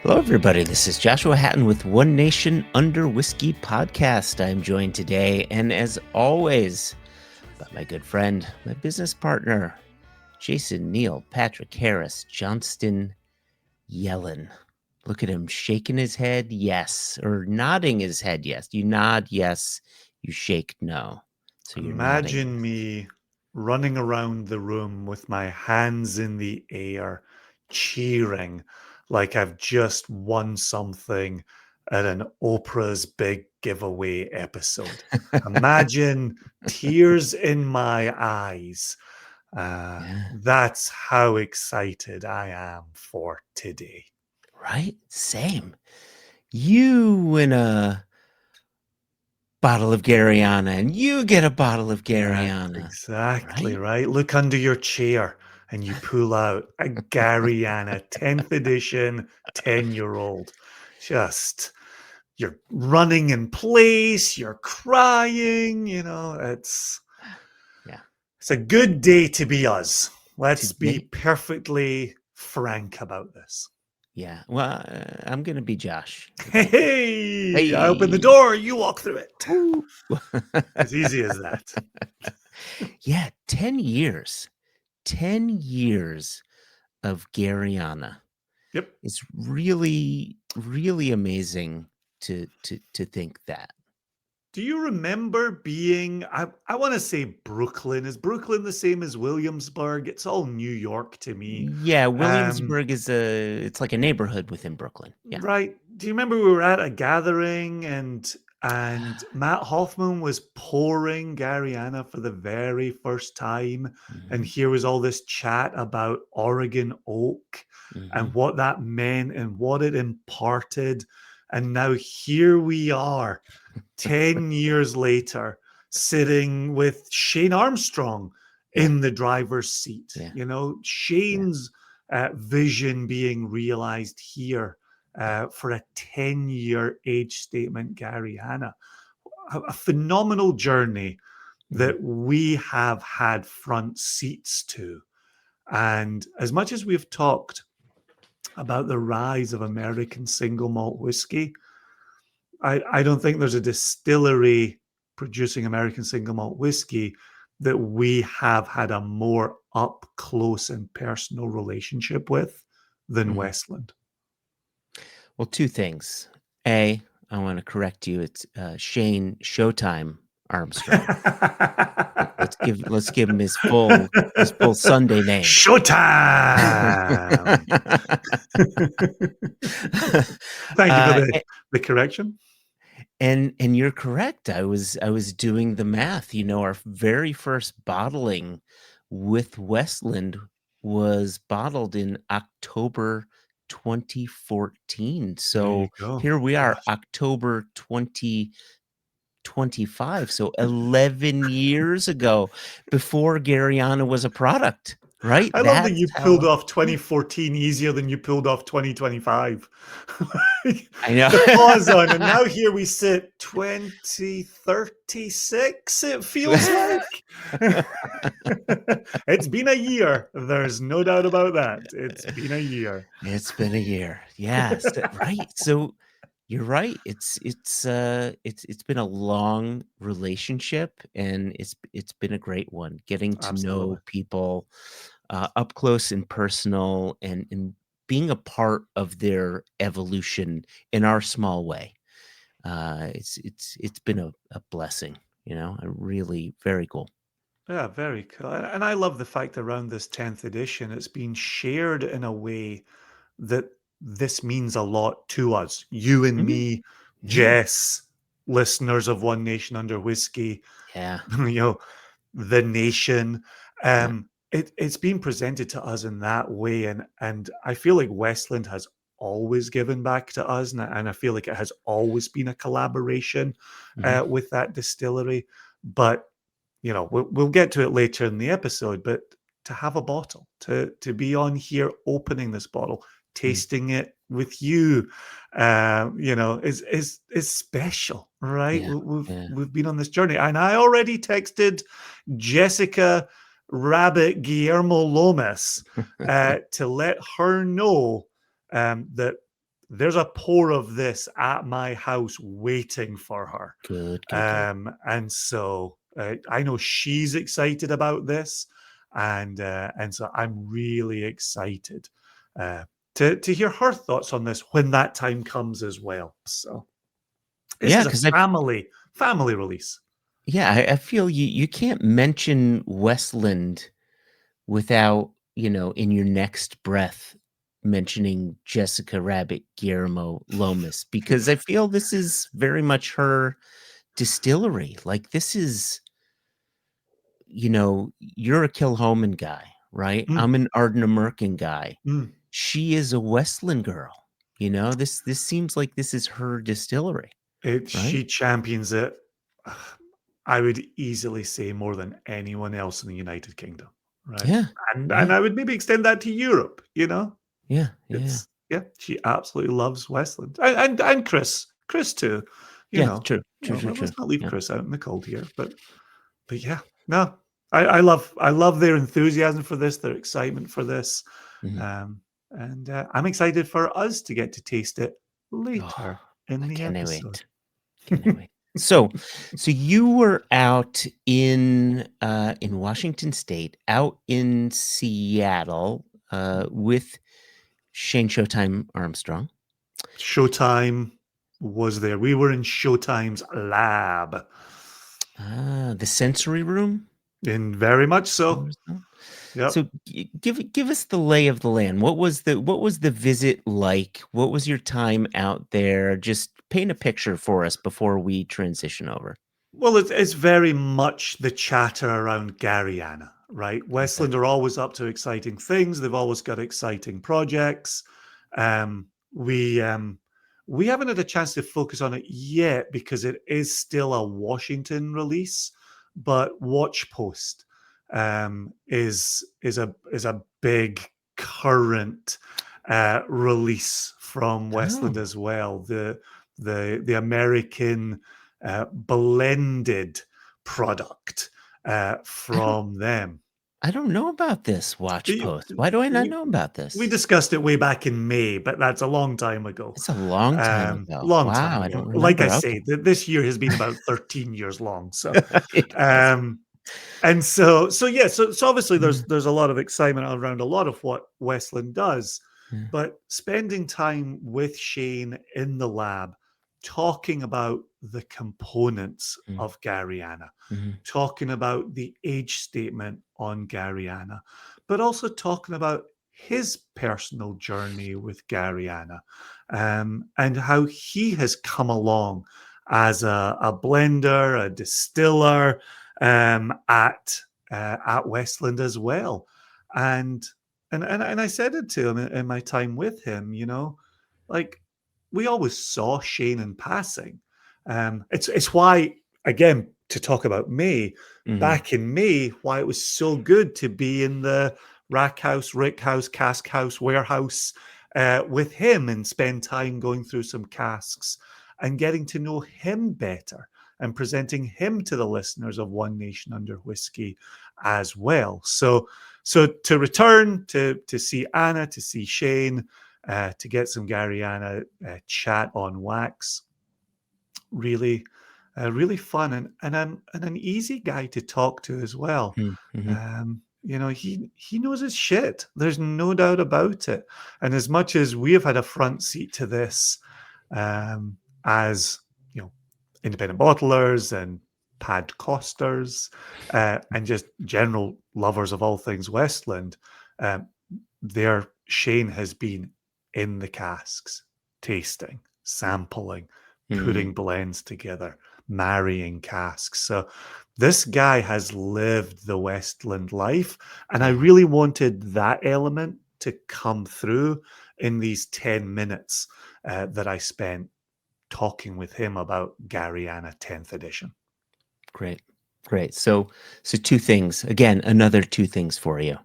Hello, everybody. This is Joshua Hatton with One Nation Under Whiskey podcast. I'm joined today, and as always, by my good friend, my business partner, Jason Neal, Patrick Harris, Johnston Yellen. Look at him shaking his head, yes, or nodding his head, yes. You nod, yes. You shake, no. So you're nodding. Imagine me running around the room with my hands in the air, cheering like I've just won something at an Oprah's big giveaway episode. Imagine tears in my eyes. Yeah. That's how excited I am for today. Right? Same. You win a bottle of Garryana, and you get a bottle of That's Garryana, exactly right? right. Look under your chair and you pull out a Garryana 10th edition 10-year-old. Just you're running in place, you're crying, it's Yeah. it's a good day to be us. Let's be Today, perfectly frank about this. yeah. Well, I'm gonna be Josh about this. Hey, I open the Hey, door, you walk through it. woo. As easy as that. Yeah, 10 years. 10 years of Garryana. Yep. It's really, really amazing to think that. Do you remember being, I want to say Brooklyn. Is Brooklyn the same as Williamsburg? It's all New York to me. Yeah, Um, Williamsburg it's like a neighborhood within Brooklyn. Yeah. right. Do you remember we were at a gathering and Matt Hoffman was pouring Garryana for the very first time, and Mhm, here was all this chat about Oregon oak and mhm. what that meant and what it imparted. And now here we are 10 years later, sitting with Shane Armstrong Yeah, in the driver's seat. yeah, yeah. Shane's vision being realized here for a 10-year age statement, Garryana. A phenomenal journey Mhm, that we have had front seats to. And as much as we've talked about the rise of American single malt whiskey, I don't think there's a distillery producing American single malt whiskey that we have had a more up close and personal relationship with than mhm. Westland. Well, two things. A, I want to correct you. It's Shane Showtime Armstrong. Let's give him his full Sunday name. Showtime. Thank you for uh, the correction. and you're correct. I was doing the math. Our very first bottling with Westland was bottled in October 2014. There you So go. here we are, Gosh. October 2025. So 11 years ago, before Garryana was a product, right? I love that That's you how pulled long. off 2014 easier than you pulled off 2025. I know. The pause on, and now here we sit 2036, it feels like. It's been a year. There's no doubt about that. It's been a year. It's been a year. Yes, right. So you're right. It's been a long relationship, and it's been a great one. Getting to Absolutely. know people up close and personal, and being a part of their evolution in our small way. It's been a blessing. A really very cool. Yeah, very cool. And I love the fact around this 10th edition, it's been shared in a way that this means a lot to us. You and Mhm. me, Yeah, Jess, listeners of One Nation Under Whiskey, yeah, you know, the nation. yeah. It's been presented to us in that way. And I feel like Westland has always given back to us. And I feel like it has always been a collaboration Mhm. with that distillery. But we'll get to it later in the episode, but to have a bottle, to be on here opening this bottle, Mm. tasting it with you, is special, right? Yeah, yeah. We've been on this journey, and I already texted Jessica Rabbit Guillermo Lomas to let her know that there's a pour of this at my house waiting for her. Good, good, good. And so I know she's excited about this, and so I'm really excited to hear her thoughts on this when that time comes as well. So this Yeah, is a because I family release. yeah, I feel you can't mention Westland without, in your next breath mentioning Jessica Rabbit Guillermo Lomas, because I feel this is very much her distillery. Like, this is, you're a Kilhoman guy, right? Mm, I'm an Ardnamurchan guy. mm. She is a Westland girl. This seems like this is her distillery, right? She champions it. I would easily say more than anyone else in the United Kingdom, right? Yeah. And Yeah. I would maybe extend that to Europe. Yeah. Yeah. It's yeah, she absolutely loves Westland, and Chris too. Yeah. True. True. True. True. Let's not leave Yeah. Chris out in the cold here, but yeah, no, I love their enthusiasm for this, their excitement for this, Mhm. and I'm excited for us to get to taste it Oh, later in I the can't episode. wait. Can't wait. So you were out in Washington State, out in Seattle, with Shane Showtime Armstrong. Showtime was there. We were in Showtime's lab, Ah, the sensory room. and very much What so. was that? Yep. So give us the lay of the land. What was the visit like? What was your time out there? Just paint a picture for us before we transition over. Well, it's very much the chatter around Garryana, right? Okay. Westland are always up to exciting things. They've always got exciting projects. Um, we um, we haven't had a chance to focus on it yet because it is still a Washington release, but Watchpost is a big current release from Oh, Westland as well. The American blended product I don't from them. I don't know about this watch We, post. Why do I not we know about we this? discussed it way back in May, but that's a long time ago. It's a long time ago. Long time Wow, I don't ago. Like I remember. Okay. say, this year has been about 13 years long. So, It has. um, and so yeah, so obviously Yeah, there's a lot of excitement around a lot of what Westland does, yeah. but spending time with Shane in the lab, talking about the components Mm, of Garryana, mhm, talking about the age statement on Garryana, but also talking about his personal journey with Garryana, and how he has come along as a blender, a distiller, at Westland as well. And and I said it to him in my time with him, like we always saw Shane in passing. It's why, again, to talk about May, mhm, back in May, why it was so good to be in the rack house, rick house, cask house, warehouse with him and spend time going through some casks and getting to know him better and presenting him to the listeners of One Nation Under Whisky as well. So to return to see Anna, to see Shane, to get some Garryana chat on wax, really, really fun, and an easy guy to talk to as well. mm, mhm, He knows his shit. There's no doubt about it. And as much as we have had a front seat to this, as you know, independent bottlers and pad costers, and just general lovers of all things Westland, um, their Shane has been in the casks, tasting, sampling, mhm, putting blends together, marrying casks. So this guy has lived the Westland life, and I yeah. really wanted that element to come through in these 10 minutes that I spent talking with him about Garryana 10th edition. Great. Great. So two things. Again, another two things for you.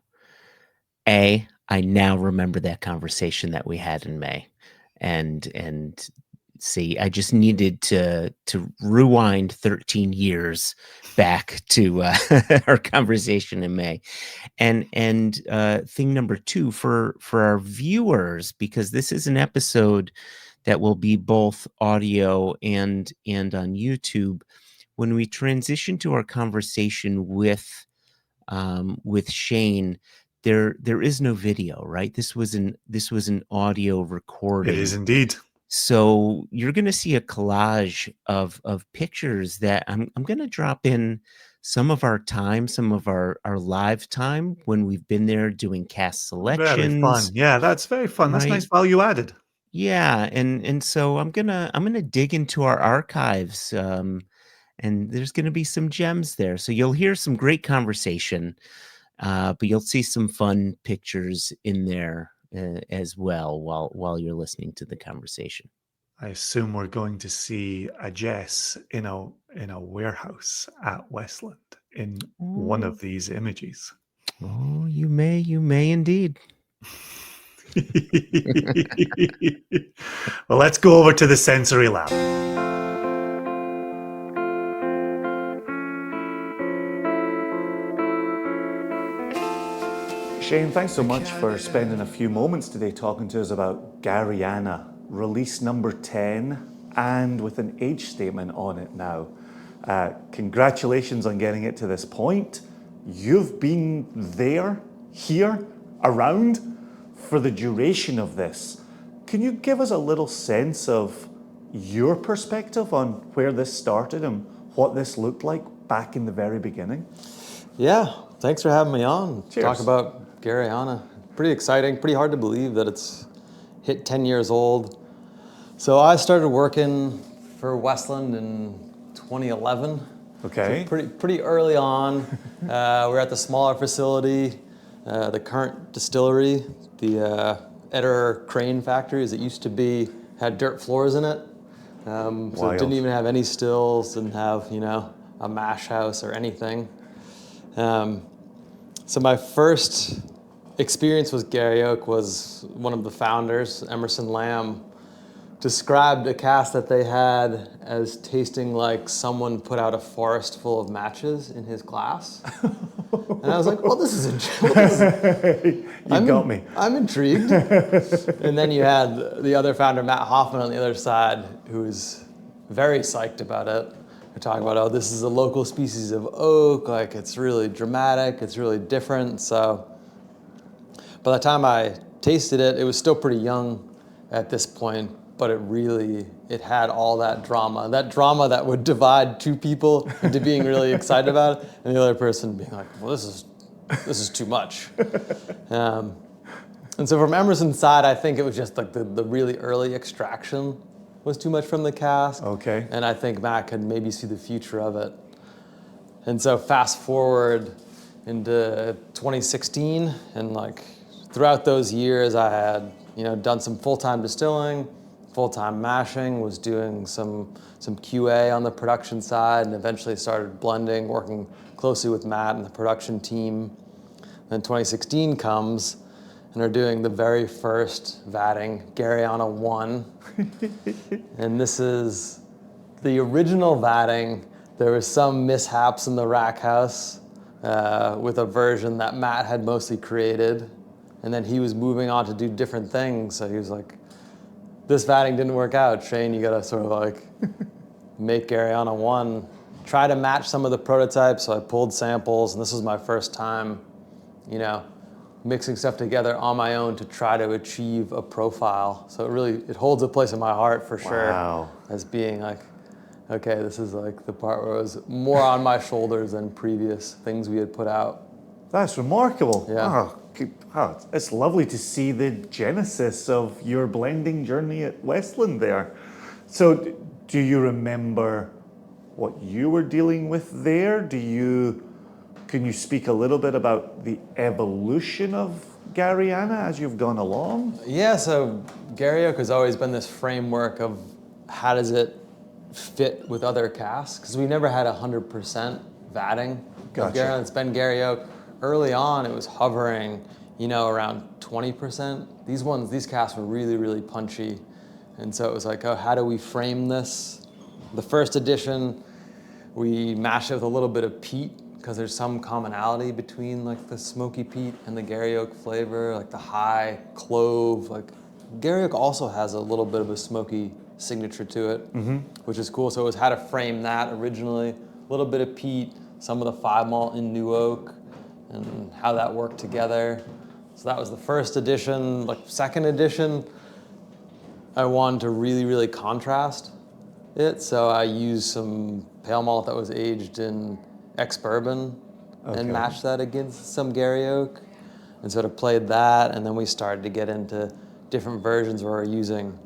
A, I now remember that conversation that we had in May. And See, I just needed to rewind 13 years back to our conversation in May. And thing number two for our viewers, because this is an episode that will be both audio and on YouTube. When we transition to our conversation with Shane, there is no video, right? This was an audio It is recording. indeed. So you're going to see a collage of pictures that I'm going to drop in some of our time, some of our live time when we've been there doing cast Very fun. selections, Yeah, that's very fun. That's right? nice value added. Yeah, and so I'm gonna dig into our archives, and there's gonna be some gems there. So you'll hear some great conversation, but you'll see some fun pictures in there as well while you're listening to the conversation. I assume we're going to see a Jess in a warehouse at Westland in one Oh, of these images. oh, you may indeed. Well, let's go over to the sensory lab. Shane, thanks so much for spending a few moments today talking to us about Garryana, release number 10, and with an age statement on it now. Congratulations on getting it to this point. You've been there, here, around for the duration of this. Can you give us a little sense of your perspective on where this started and what this looked like back in the very beginning? Yeah, thanks for having me on. Cheers. Talk about Garryana. Pretty exciting, pretty hard to believe that it's hit 10 years old. So I started working for Westland in 2011. Okay. So pretty early on. We're at the smaller facility, the current distillery, the Eder Crane factory, as it used to be, had dirt floors in it. So it didn't even have any stills, didn't have, a mash house or anything. So my first experience with Garryoak was one of the founders, Emerson Lamb, described a cask that they had as tasting like someone put out a forest full of matches in his glass. And I was like, well, this is interesting. You got me. I'm intrigued. And then you had the other founder, Matt Hoffman, on the other side, who was very psyched about it. We're talking about, oh, this is a local species of oak, like it's really dramatic, it's really different. So by the time I tasted it, it was still pretty young at this point, but it had all that drama that would divide two people into being really excited about it, and the other person being like, well, this is too much. And so from Emerson's side, I think it was just like the really early extraction was too much from the cask. Okay. And I think Matt could maybe see the future of it. And so fast forward into 2016, and like throughout those years, I had done some full-time distilling, full-time mashing, was doing some QA on the production side, and eventually started blending, working closely with Matt and the production team. Then 2016 comes, and we're doing the very first vatting, Garryana 1. And this is the original vatting. There was some mishaps in the rack house with a version that Matt had mostly created. And then he was moving on to do different things. So he was like, this vatting didn't work out. Shane, you gotta sort of like make Garryana 1. Try to match some of the prototypes. So I pulled samples, and this was my first time, mixing stuff together on my own to try to achieve a profile. So it holds a place in my heart for sure. Wow. As being like, okay, this is like the part where it was more on my shoulders than previous things we had put out. That's remarkable. Yeah. It's lovely to see the genesis of your blending journey at Westland there. So do you remember what you were dealing with there? Can you speak a little bit about the evolution of Garryana as you've gone along? Yeah, so Garryoak has always been this framework of how does it fit with other casks? Because we never had 100% vatting Gotcha. of Garryana. It's been Garryoak. Early on, it was hovering, around 20%. These casks were really, really punchy. And so it was like, oh, how do we frame this? The first edition, we mashed it with a little bit of peat because there's some commonality between like the smoky peat and the Gary Oak flavor, like the high clove. Like Gary Oak also has a little bit of a smoky signature to it, which is cool. So it was how to frame that originally. A little bit of peat, some of the 5 malt in new oak, and how that worked together. So that was the first edition. Like second edition, I wanted to really, really contrast it. So I used some pale malt that was aged in ex-bourbon and matched that against some Gary Oak. And sort of played that, and then we started to get into different versions where we're using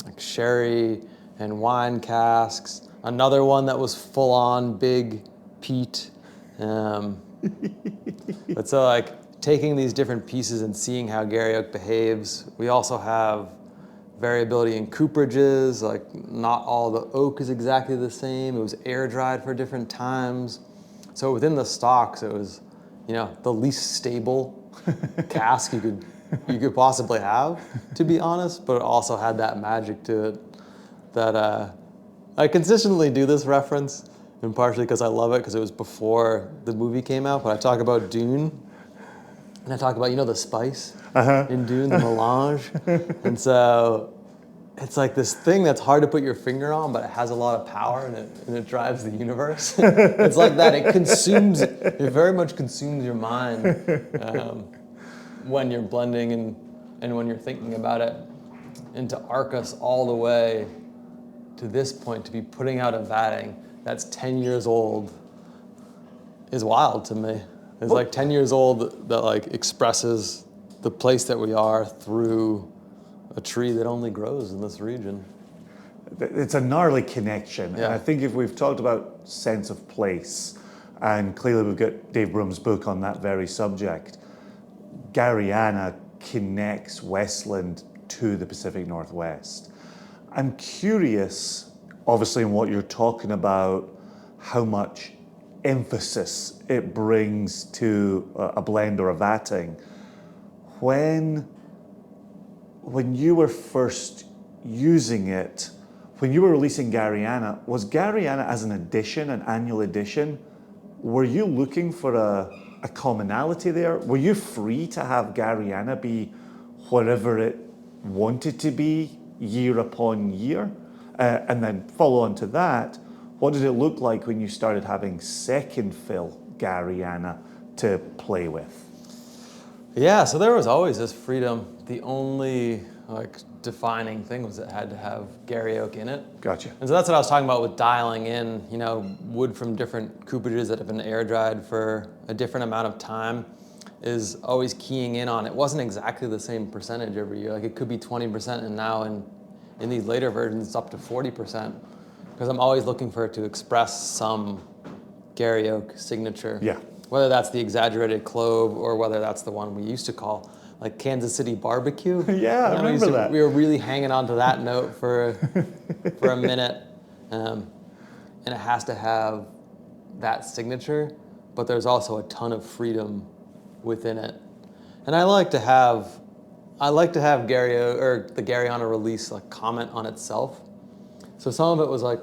like sherry and wine casks. Another one that was full-on big peat. But so like taking these different pieces and seeing how Gary Oak behaves. We also have variability in cooperages, like not all the oak is exactly the same. It was air dried for different times. So within the stocks, it was, the least stable cask you could possibly have, to be honest, but it also had that magic to it that I consistently do this reference, and partially because I love it because it was before the movie came out, but I talk about Dune, and I talk about, the spice in Dune, the melange, and so it's like this thing that's hard to put your finger on, but it has a lot of power and it drives the universe. It's like that, it very much consumes your mind when you're blending and when you're thinking about it. And to arc us all the way to this point, to be putting out a vatting that's 10 years old is wild to me. It's like 10 years old that like expresses the place that we are through a tree that only grows in this region. It's a gnarly connection. Yeah. And I think if we've talked about sense of place, and clearly we've got Dave Broom's book on that very subject, Garryana connects Westland to the Pacific Northwest. I'm curious, obviously, in what you're talking about, how much emphasis it brings to a blend or a vatting. When you were first using it, when you were releasing Garryana, was Garryana as an edition, an annual edition, were you looking for a commonality there? Were you free to have Garryana be whatever it wanted to be year upon year? And then follow on to that, what did it look like when you started having second fill Garryana to play with? Yeah, so there was always this freedom. The only defining thing was it had to have Gary Oak in it. Gotcha. And so that's what I was talking about with dialing in, wood from different cooperages that have been air dried for a different amount of time, is always keying in on it. Wasn't exactly the same percentage every year. Like it could be 20%, and now in these later versions it's up to 40%, because I'm always looking for it to express some Gary Oak signature. Yeah. Whether that's the exaggerated clove or whether that's the one we used to call like Kansas City barbecue. Yeah, I remember that. We were really hanging on to that note for a minute. And it has to have that signature, but there's also a ton of freedom within it. And I like to have Gary or the Garryana release like comment on itself. So some of it was like,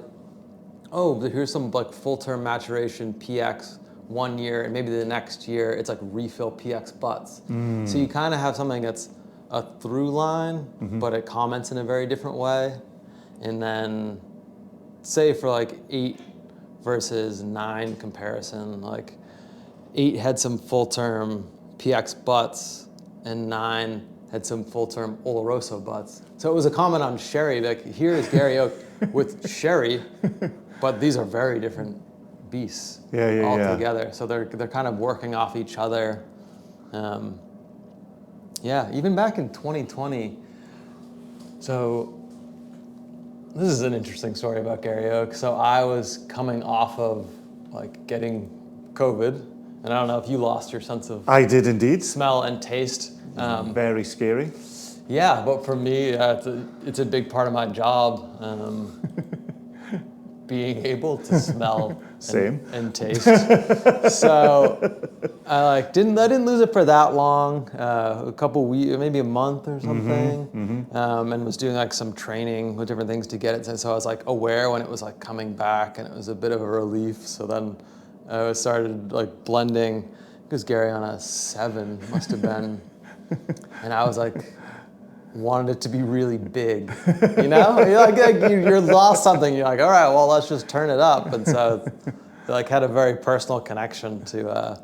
oh, here's some like full term maturation PX 1 year, and maybe the next year it's like refill PX butts. So you kind of have something that's a through line, but it comments in a very different way. And then say for like 8 versus 9 comparison, like 8 had some full term PX butts and 9 had some full term Oloroso butts. So it was a comment on sherry, like here is Gary Oak with sherry, but these are very different beasts altogether. So they're kind of working off each other. Even back in 2020. So this is an interesting story about Gary Oak. So I was coming off of like getting COVID, and I don't know if you lost your sense of I did indeed. smell and taste. Very scary. Yeah, but for me, it's a big part of my job. Being able to smell Same. and taste. So I didn't lose it for that long, a couple weeks, maybe a month or something, and was doing like some training with different things to get it. And so I was like aware when it was like coming back, and it was a bit of a relief. So then I started like blending. It was Garryana 7 must have been, and I was like wanted it to be really big, you know. You're lost something. You're like, all right, well let's just turn it up, and so like had a very personal connection to.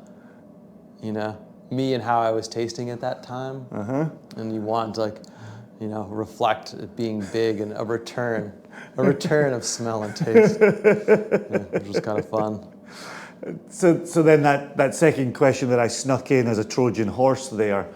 Me and how I was tasting at that time. And you want to reflect it being big and a return of smell and taste, which was kind of fun. So then that second question that I snuck in as a Trojan horse there,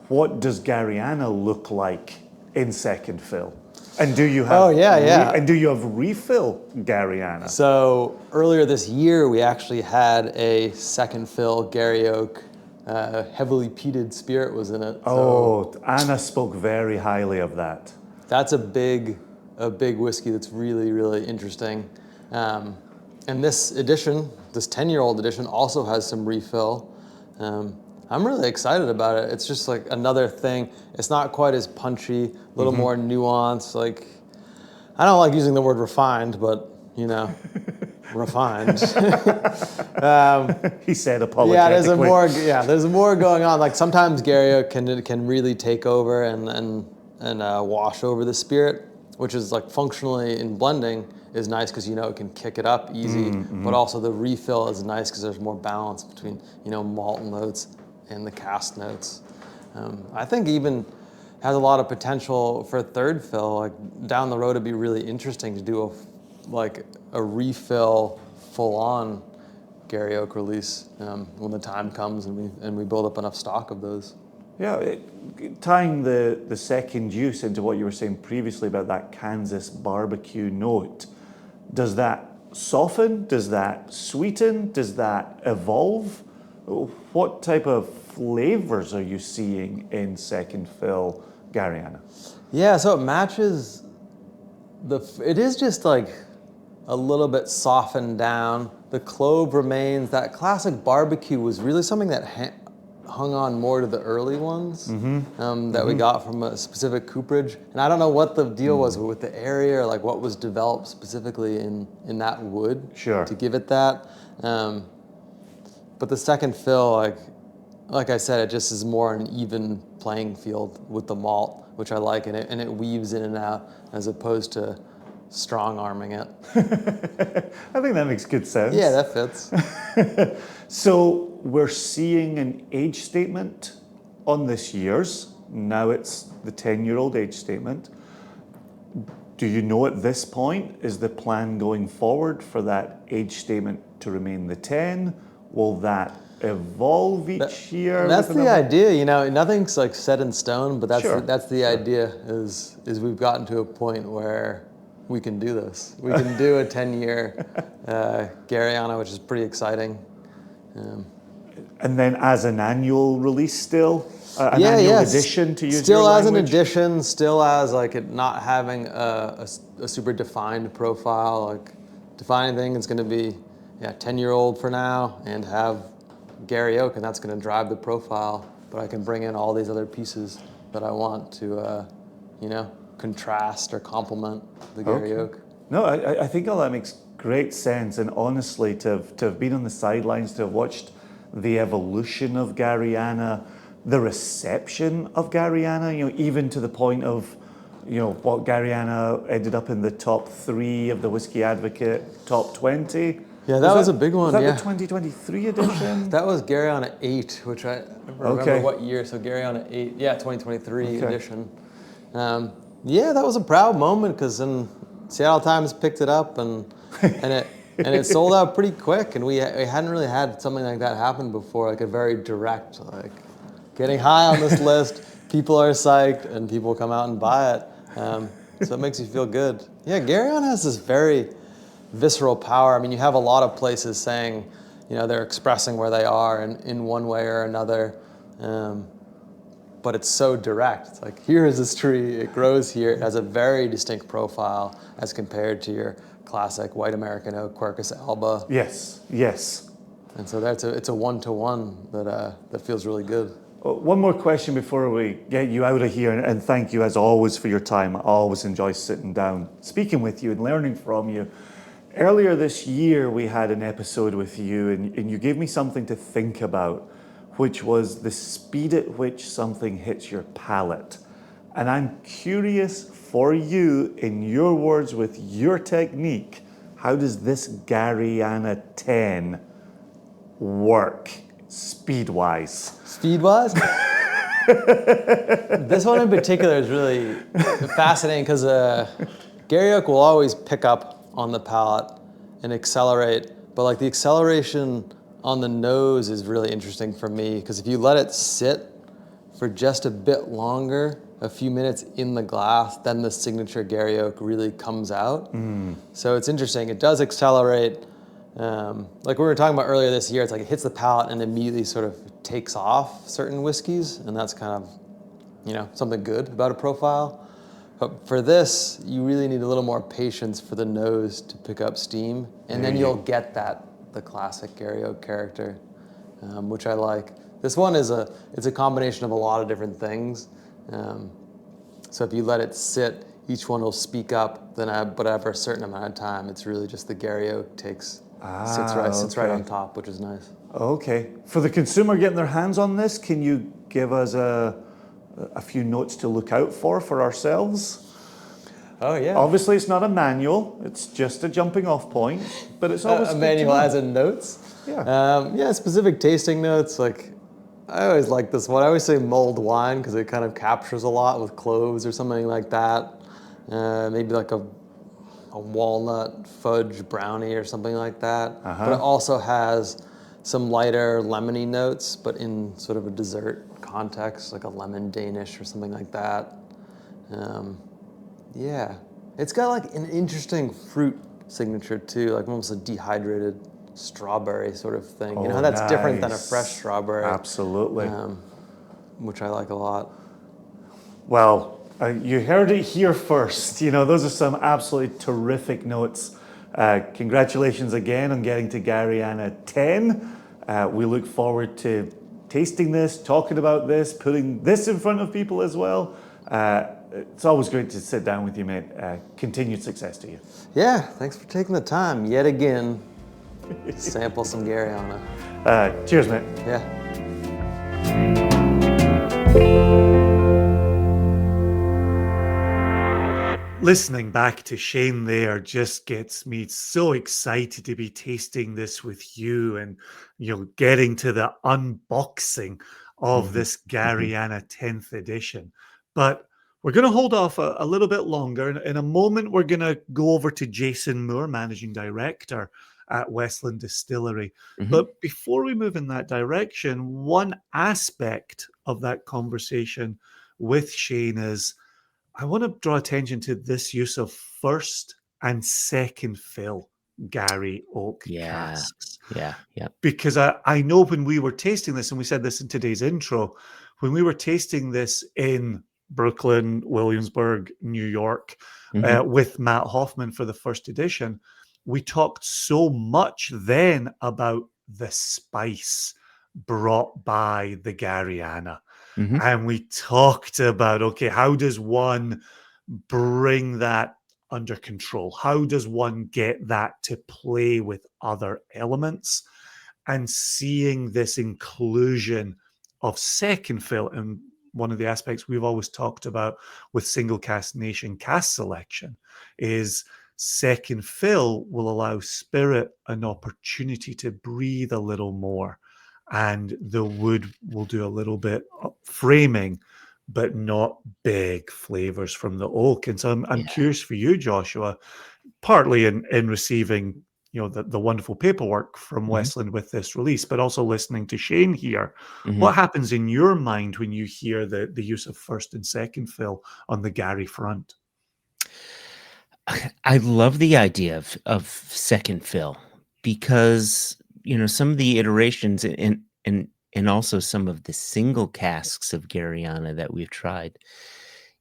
what does Garryana look like in second fill? And do you have and do you have refill Garryana? So earlier this year we actually had a second fill Gary Oak. Heavily peated spirit was in it. So Anna spoke very highly of that. That's a big whiskey that's really, really interesting. And this edition, this 10-year-old edition, also has some refill. I'm really excited about it. It's just like another thing. It's not quite as punchy, a little more nuanced. Like, I don't like using the word refined, but refined. He said apologetically. There's more going on. Like sometimes Gary can really take over and wash over the spirit, which is like functionally in blending is nice because it can kick it up easy, but also the refill is nice because there's more balance between malt notes and the cask notes. I think even has a lot of potential for a third fill. Like down the road, it'd be really interesting to do a refill full-on Gary Oak release when the time comes and we build up enough stock of those. Yeah, tying the second use into what you were saying previously about that Kansas barbecue note, does that soften? Does that sweeten? Does that evolve? What type of flavors are you seeing in second fill Garryana? Yeah, so it matches it is just like a little bit softened down. The clove remains. That classic barbecue was really something that hung on more to the early ones that we got from a specific cooperage. And I don't know what the deal was with the area or like what was developed specifically in that wood to give it that. But the second fill, like I said, it just is more an even playing field with the malt, which I like, and it weaves in and out as opposed to strong arming it. I think that makes good sense. Yeah, that fits. So we're seeing an age statement on this year's. Now it's the 10-year-old age statement. Do you know at this point, is the plan going forward for that age statement to remain the 10? Will that evolve each year? That's the idea, nothing's like set in stone, but that's the idea is we've gotten to a point where we can do this. We can do a 10-year Garryana, which is pretty exciting. And then as an annual release still? Annual addition to use still your as language? an addition, still as like it not having a super defined profile. Like defining thing is going to be 10-year-old for now and have Gary Oak, and that's going to drive the profile. But I can bring in all these other pieces that I want to, contrast or complement the Gary Oak. No, I think all that makes great sense. And honestly, to have been on the sidelines, to have watched the evolution of Garryana, the reception of Garryana, even to the point of, what Garryana ended up in the top 3 of the Whiskey Advocate, top 20. Yeah, that was a big one. Was that the 2023 edition? That was Garryana 8, which I remember what year. So Garryana 8, 2023 edition. That was a proud moment because then Seattle Times picked it up and it sold out pretty quick. And we hadn't really had something like that happen before, like a very direct, like getting high on this list. People are psyched and people come out and buy it. So it makes you feel good. Yeah, Garryana has this very visceral power. I mean, you have a lot of places saying, they're expressing where they are in one way or another. But it's so direct. It's like, here is this tree, it grows here, it has a very distinct profile as compared to your classic white American oak, Quercus alba. Yes. And so it's a 1-to-1 that feels really good. One more question before we get you out of here, and thank you as always for your time. I always enjoy sitting down, speaking with you and learning from you. Earlier this year, we had an episode with you, and you gave me something to think about, which was the speed at which something hits your palate. And I'm curious for you, in your words, with your technique, how does this Garryana 10 work speed-wise? Speed-wise? This one in particular is really fascinating because Gary Oak will always pick up on the palate and accelerate, but like the acceleration on the nose is really interesting for me because if you let it sit for just a bit longer, a few minutes in the glass, then the signature Gary Oak really comes out. So it's interesting. It does accelerate. Like we were talking about earlier this year, it's like it hits the palate and immediately sort of takes off certain whiskeys, and that's kind of, something good about a profile. But for this, you really need a little more patience for the nose to pick up steam, and then you'll get the classic Gary Oak character, which I like. This one it's a combination of a lot of different things. So if you let it sit, each one will speak up. But after a certain amount of time, it's really just the Gary Oak sits right on top, which is nice. Okay. For the consumer getting their hands on this, can you give us a few notes to look out for ourselves? Oh, yeah. Obviously, it's not a manual. It's just a jumping off point, but it's always a manual as in notes? Yeah. Specific tasting notes. Like, I always like this one. I always say mulled wine because it kind of captures a lot with cloves or something like that. Maybe like a walnut fudge brownie or something like that. But it also has some lighter lemony notes, but in sort of a dessert context, like a lemon Danish or something like that. It's got like an interesting fruit signature too, like almost a dehydrated strawberry sort of thing. You know how that's different than a fresh strawberry. Absolutely. Which I like a lot. Well, you heard it here first. Those are some absolutely terrific notes. Congratulations again on getting to Garryana 10. We look forward to tasting this, talking about this, putting this in front of people as well. It's always great to sit down with you, mate. Continued success to you. Yeah, thanks for taking the time yet again. Sample some Garryana. Cheers, mate. Yeah. Listening back to Shane there just gets me so excited to be tasting this with you and, getting to the unboxing of this Garryana 10th edition. But we're going to hold off a little bit longer. In a moment, we're going to go over to Jason Moore, Managing Director at Westland Distillery. But before we move in that direction, one aspect of that conversation with Shane is I want to draw attention to this use of first and second fill Gary Oak casks. Yeah. Because I know when we were tasting this, and we said this in today's intro, when we were tasting this in Brooklyn, Williamsburg, New York, with Matt Hoffman for the first edition, we talked so much then about the spice brought by the Garryana. And we talked about, okay, how does one bring that under control? How does one get that to play with other elements? And seeing this inclusion of second fill, and one of the aspects we've always talked about with single cask nation cask selection is second fill will allow spirit an opportunity to breathe a little more. And the wood will do a little bit of framing, but not big flavors from the oak. And so I'm curious for you, Joshua, partly in receiving the wonderful paperwork from Westland with this release, but also listening to Shane here. What happens in your mind when you hear the use of first and second fill on the Gary front? I love the idea of second fill because some of the iterations and also some of the single casks of Garryana that we've tried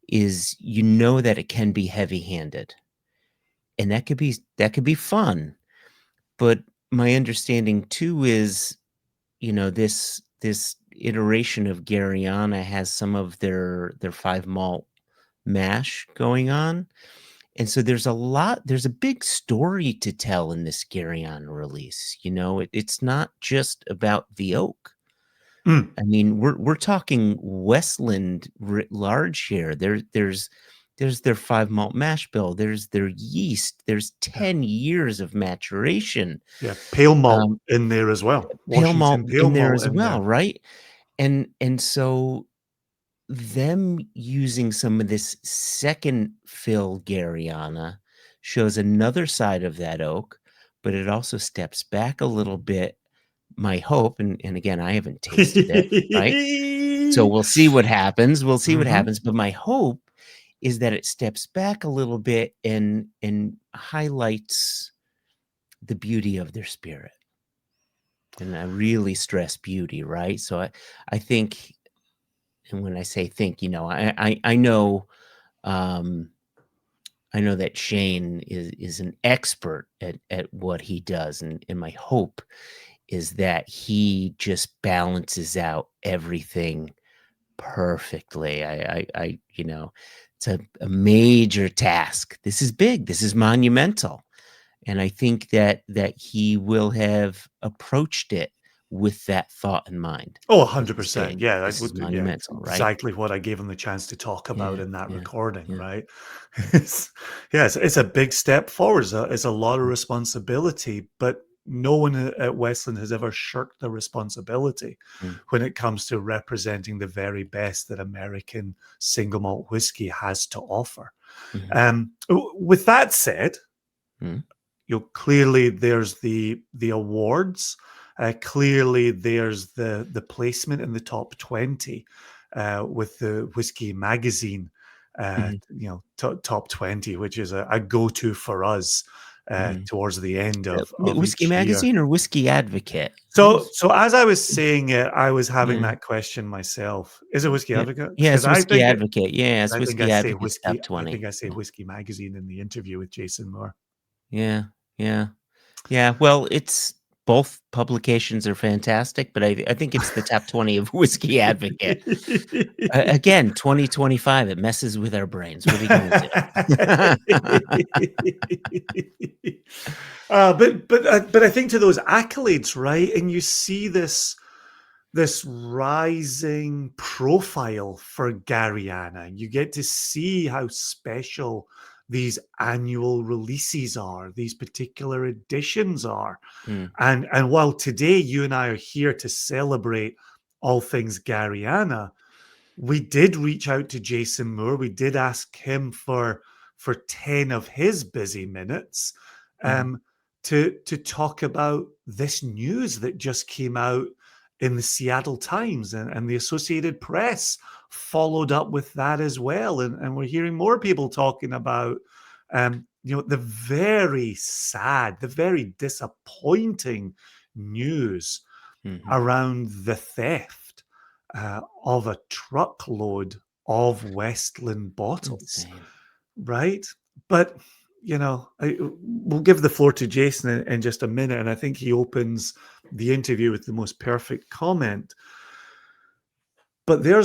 is that it can be heavy-handed, and that could be fun. But my understanding too is, this iteration of Garryana has some of their 5 malt mash going on. And so there's a big story to tell in this Garryana release. It's not just about the oak. Mm, I mean, we're talking Westland writ large here. There's their 5 malt mash bill. There's their yeast. There's yeah, 10 years of maturation. yeah. Pale malt Um, in there as well. Pale malt Washington pale in there malt as in well, there. right? And so them using some of this second fill Garryana shows another side of that oak, but it also steps back a little bit. My hope, and again, I haven't tasted it, right? So we'll see what happens. We'll see what Hmm. happens. But my hope is that it steps back a little bit and highlights the beauty of their spirit. And I really stress beauty, right? So I think, and when I say think, I know, um, I know that Shane is an expert at what he does, and my hope is that he just balances out everything perfectly. It's a major task. This is big. This is monumental. And I think that he will have approached it with that thought in mind. Oh, This is 100%. big. Yeah, I This is would. Yeah, it's monumental, right? exactly what I gave him the chance to talk about Yeah, in that yeah, recording, yeah. right? It's, yeah, it's a big step forward. It's a lot of responsibility, but no one at Westland has ever shirked the responsibility Mm, when it comes to representing the very best that American single malt whiskey has to offer. mhm, With that said, mm, clearly there's the awards. Clearly there's the placement in the top 20 with the Whiskey Magazine, mhm, top 20, which is a go-to for us mhm. towards the end of Whiskey each year. Magazine or Whiskey Advocate? So as I was saying it, I was having Yeah, that question myself. Is it Whiskey yeah. Advocate? Yeah, Because it's Whiskey Advocate. Yeah, it's I think I Whiskey say Advocate's whiskey. top I think 20. I say Yeah, Whiskey Magazine in the interview with Jason Moore. yeah, yeah. Yeah, well, it's both publications are fantastic, but I think it's the top 20 of Whiskey Advocate. Again, 2025, it messes with our brains. What are you gonna do? But I think to those accolades, right? And you see this rising profile for Garryana. You get to see how special these annual releases are, these particular editions are. Mm, And while today you and I are here to celebrate all things Garryana, we did reach out to Jason Moore. We did ask him for 10 of his busy minutes mhm, to talk about this news that just came out in the Seattle Times, and the Associated Press followed up with that as well. And we're hearing more people talking about the very sad, the very disappointing news mhm. around the theft of a truckload of Westland bottles, Insane. right? But we'll give the floor to Jason in just a minute, and I think he opens the interview with the most perfect comment. But there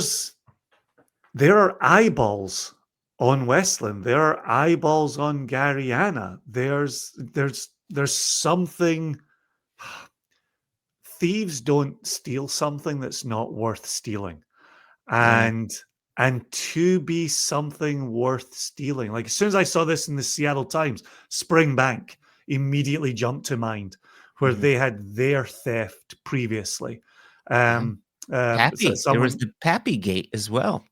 are eyeballs on Westland. There are eyeballs on Garryana. There's something. Thieves don't steal something that's not worth stealing. Yeah. And to be something worth stealing, like as soon as I saw this in the Seattle Times, Springbank immediately jumped to mind, where Mhm. they had their theft previously. Yeah. So Pappy. There was someone, the Pappy Gate as well.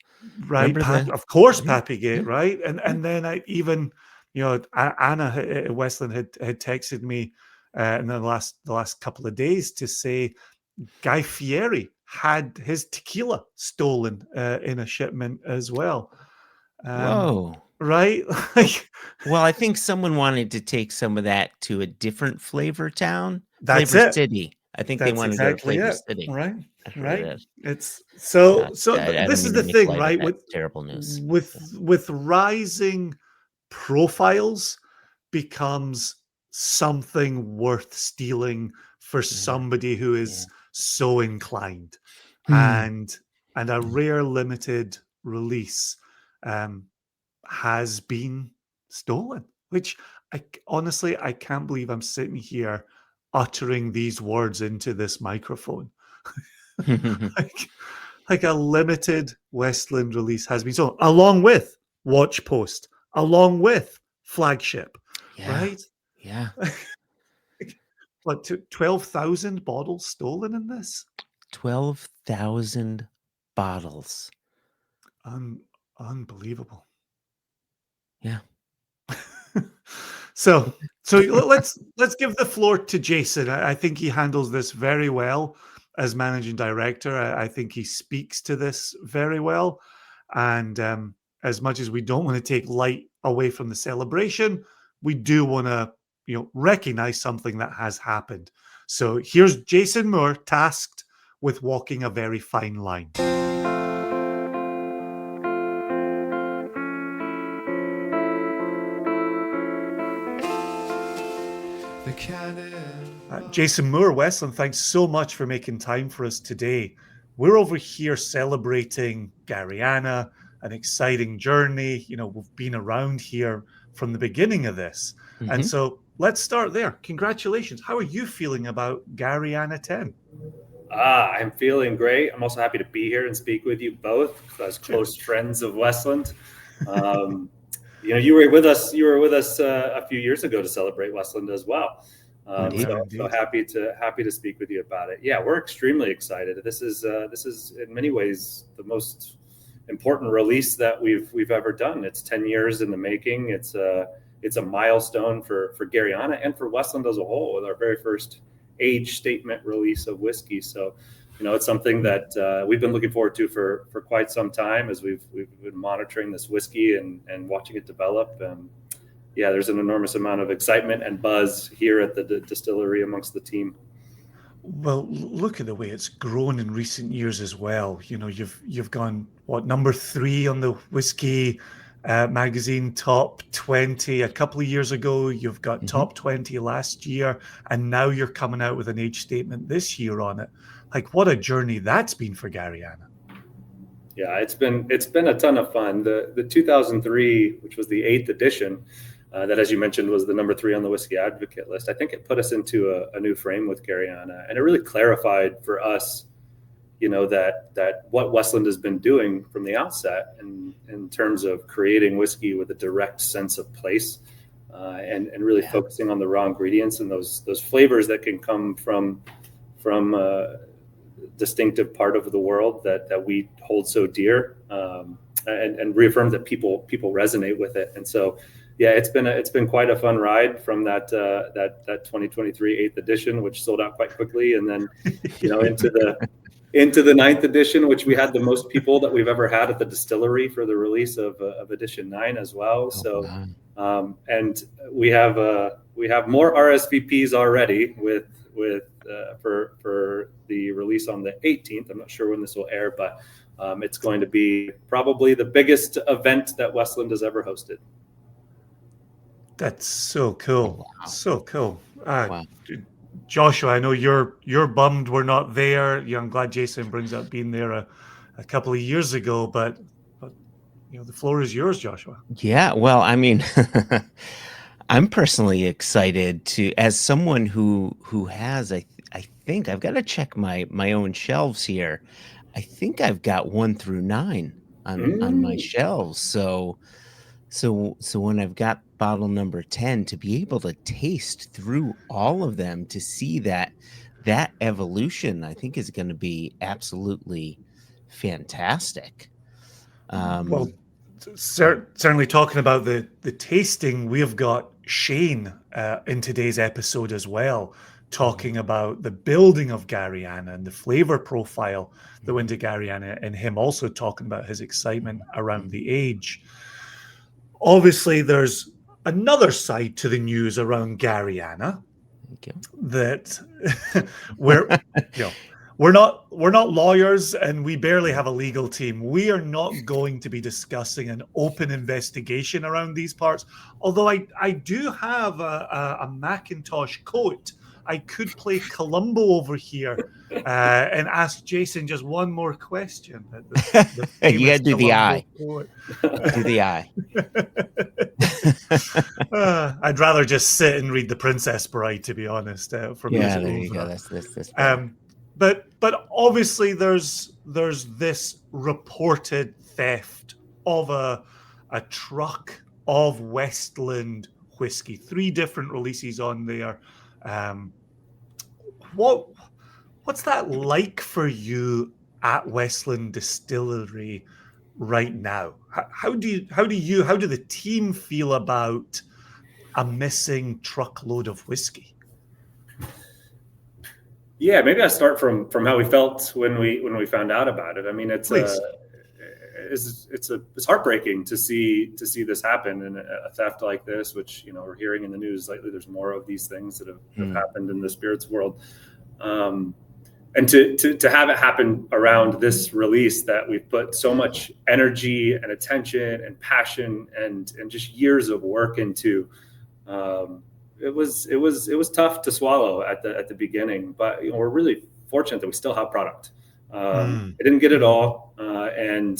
right? Remember the Of course, Yeah, Pappygate, yeah, right? yeah. And then I even, Anna Westland had texted me in the last couple of days to say Guy Fieri had his tequila stolen in a shipment as well. Um, Whoa. right? Oh, Like, well, I think someone wanted to take some of that to a different that's Flavor it. City. I think they That's wanna go to exactly Flavor it. City. Right. That's what it Right. is. It's God, I don't this is mean the to make thing, light of right? that With terrible news. with Yeah. with rising profiles becomes something worth stealing for somebody who is so inclined. And a rare limited release has been stolen, which honestly, I can't believe I'm sitting here uttering these words into this microphone. like a limited Westland release has been sold, along with Watchpost, along with Flagship, right? Yeah. What, 12,000 bottles stolen in this? 12,000 bottles. Unbelievable. Yeah. So let's give the floor to Jason. I think he handles this very well as managing director. I think he speaks to this very well. And as much as we don't want to take light away from the celebration, we do want to, recognize something that has happened. So here's Jason Moore, tasked with walking a very fine line. Jason Moore, Westland, thanks so much for making time for us today. We're over here celebrating Garryana, an exciting journey. We've been around here from the beginning of this. And so let's start there. Congratulations. How are you feeling about Garryana 10? I'm feeling great. I'm also happy to be here and speak with you both as close friends of Westland. You were with us. You were with us a few years ago to celebrate Westland as well. So happy to speak with you about it. Yeah, we're extremely excited. This is in many ways the most important release that we've ever done. It's 10 years in the making. It's a milestone for Garryana and for Westland as a whole, with our very first age statement release of whiskey. So, it's something that we've been looking forward to for quite some time as we've been monitoring this whiskey and watching it develop. Yeah, there's an enormous amount of excitement and buzz here at the distillery amongst the team. Well, look at the way it's grown in recent years as well. You've gone number 3 on the whiskey magazine top 20 a couple of years ago. You've got top 20 last year, and now you're coming out with an age statement this year on it. Like, what a journey that's been for Garryana. Yeah, it's been a ton of fun. The 2003, which was the 8th edition, that, as you mentioned, was the number 3 on the Whiskey Advocate list. I think it put us into a new frame with Garryana, and it really clarified for us, that what Westland has been doing from the outset in terms of creating whiskey with a direct sense of place, and really focusing on the raw ingredients and those flavors that can come from a distinctive part of the world that we hold so dear, and reaffirm that people resonate with it. And so, yeah, it's been quite a fun ride from that 2023 8th edition, which sold out quite quickly, and then into the 9th edition, which we had the most people that we've ever had at the distillery for the release of edition 9 as well. And we have more RSVPs already for the release on the 18th. I'm not sure when this will air, but it's going to be probably the biggest event that Westland has ever hosted. That's so cool. Wow. So cool. Wow. Joshua, I know you're bummed we're not there. I'm glad Jason brings up being there a couple of years ago, but the floor is yours, Joshua. Yeah, well, I mean, I'm personally excited as someone who has, I think I've got to check my own shelves here. I think I've got 1 through 9 on my shelves. So when I've got bottle number 10, to be able to taste through all of them, to see that evolution, I think is going to be absolutely fantastic. Well, certainly talking about the tasting, we have got Shane in today's episode as well, talking about the building of Garryana and the flavor profile that went to Garryana, and him also talking about his excitement around the age. Obviously, there's another side to the news around Garryana that we're not lawyers, and we barely have a legal team. We are not going to be discussing an open investigation around these parts. Although I do have a Macintosh coat. I could play Columbo over here and ask Jason just one more question. The You gotta do the Columbo eye. coat. Do the eye. I'd rather just sit and read The Princess Bride, to be honest. For me, Yeah, it's there you go. over. That's better. But obviously there's this reported theft of a truck of Westland whiskey. 3 different releases on there. What's that like for you at Westland Distillery right now? How do the team feel about a missing truckload of whiskey? Yeah, maybe I start from how we felt when we found out about it. I mean, it's heartbreaking to see this happen, and a theft like this, which we're hearing in the news lately. There's more of these things that have happened in the spirits world, and to have it happen around this release that we've put so much energy and attention and passion and just years of work into. It was tough to swallow at the beginning, but we're really fortunate that we still have product. I didn't get it all, and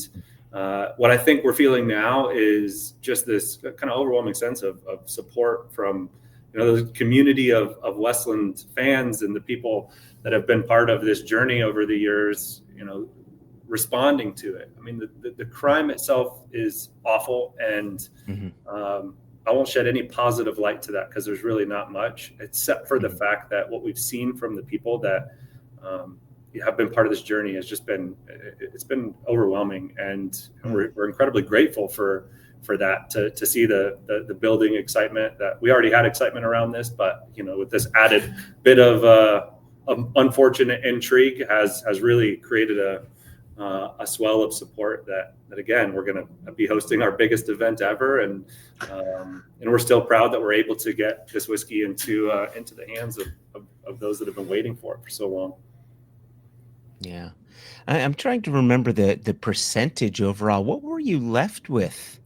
what I think we're feeling now is just this kind of overwhelming sense of support from the community of Westland fans and the people that have been part of this journey over the years. Responding to it. I mean, the crime itself is awful, and I won't shed any positive light to that because there's really not much, except for the fact that what we've seen from the people that have been part of this journey has just been overwhelming, and we're incredibly grateful for that, to see the building excitement. That we already had excitement around this, but with this added bit of unfortunate intrigue has really created a swell of support that again, we're going to be hosting our biggest event ever, and we're still proud that we're able to get this whiskey into the hands of those that have been waiting for it for so long. Yeah, I'm trying to remember the percentage overall. What were you left with?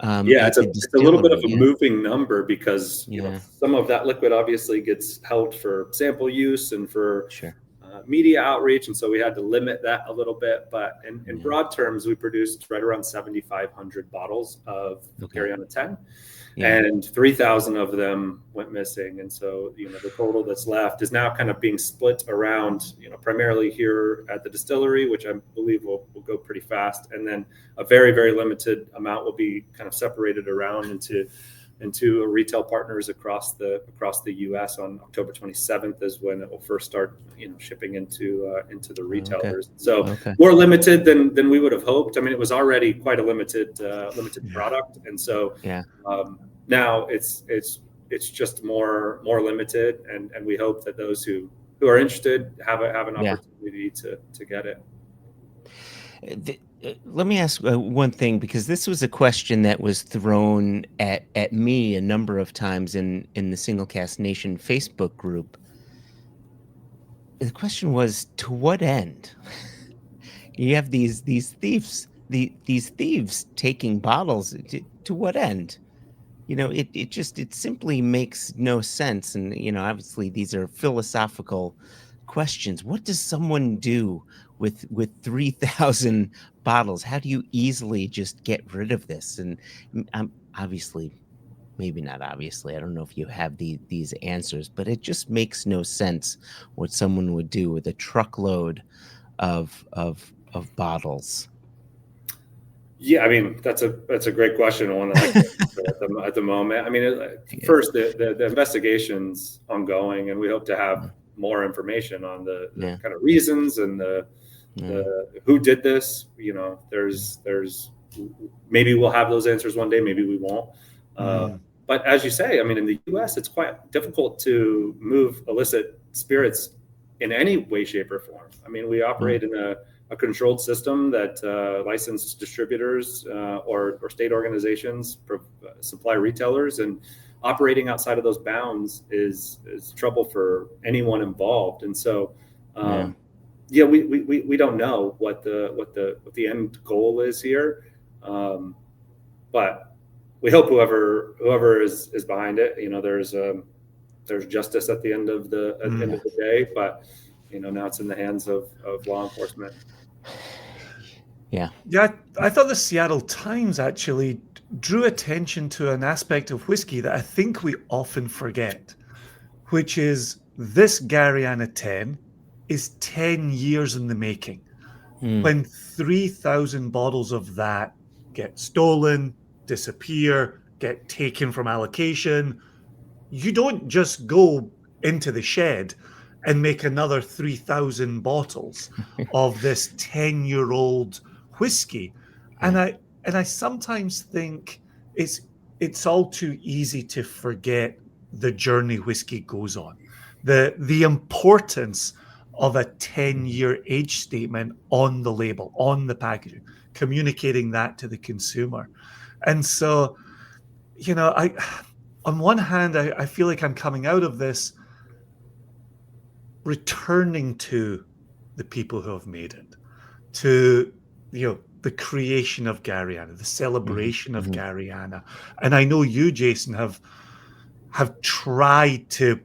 It's a little bit of a moving number because some of that liquid obviously gets held for sample use and for media outreach, and so we had to limit that a little bit. But in broad terms, we produced right around 7,500 bottles of Garryana 10, and 3,000 of them went missing. And so the total that's left is now kind of being split around primarily here at the distillery, which I believe will go pretty fast, and then a very, very limited amount will be kind of separated around into retail partners across the U.S. on October 27th is when it will first start shipping into the retailers. More limited than we would have hoped. I mean, it was already quite a limited product, and so now it's just more limited, and we hope that those who are interested have an opportunity to get it. Let me ask one thing, because this was a question that was thrown at me a number of times in the Single Cask Nation Facebook group. The question was, to what end? You have these thieves, these thieves taking bottles. To what end? It simply makes no sense. And obviously these are philosophical questions. What does someone do with 3,000 bottles? How do you easily just get rid of this? And obviously, maybe not obviously, I don't know if you have these answers, but it just makes no sense what someone would do with a truckload of bottles. Yeah, I mean, that's a great question, and one that I can't answer at the moment. I mean, first, the investigation's ongoing, and we hope to have more information on the kind of reasons and the who did this. There's maybe we'll have those answers one day, maybe we won't. But as you say, I mean, in the U.S., it's quite difficult to move illicit spirits in any way, shape, or form. I mean, we operate in a controlled system that licensed distributors or state organizations supply retailers, and operating outside of those bounds is trouble for anyone involved. And so yeah, we don't know what the end goal is here, but we hope whoever is behind it, there's justice at the end of the day, but now it's in the hands of law enforcement. Yeah. Yeah, I thought the Seattle Times actually drew attention to an aspect of whiskey that I think we often forget, which is this Garryana 10 is 10 years in the making. When 3,000 bottles of that get stolen, disappear, get taken from allocation, you don't just go into the shed and make another 3,000 bottles of this 10-year-old whiskey. And I sometimes think it's all too easy to forget the journey whiskey goes on. The importance of a 10-year age statement on the label, on the packaging, communicating that to the consumer. And so, I on one hand, I feel like I'm coming out of this returning to the people who have made it, to the creation of Garryana, the celebration of Garryana. And I know you, Jason, have tried to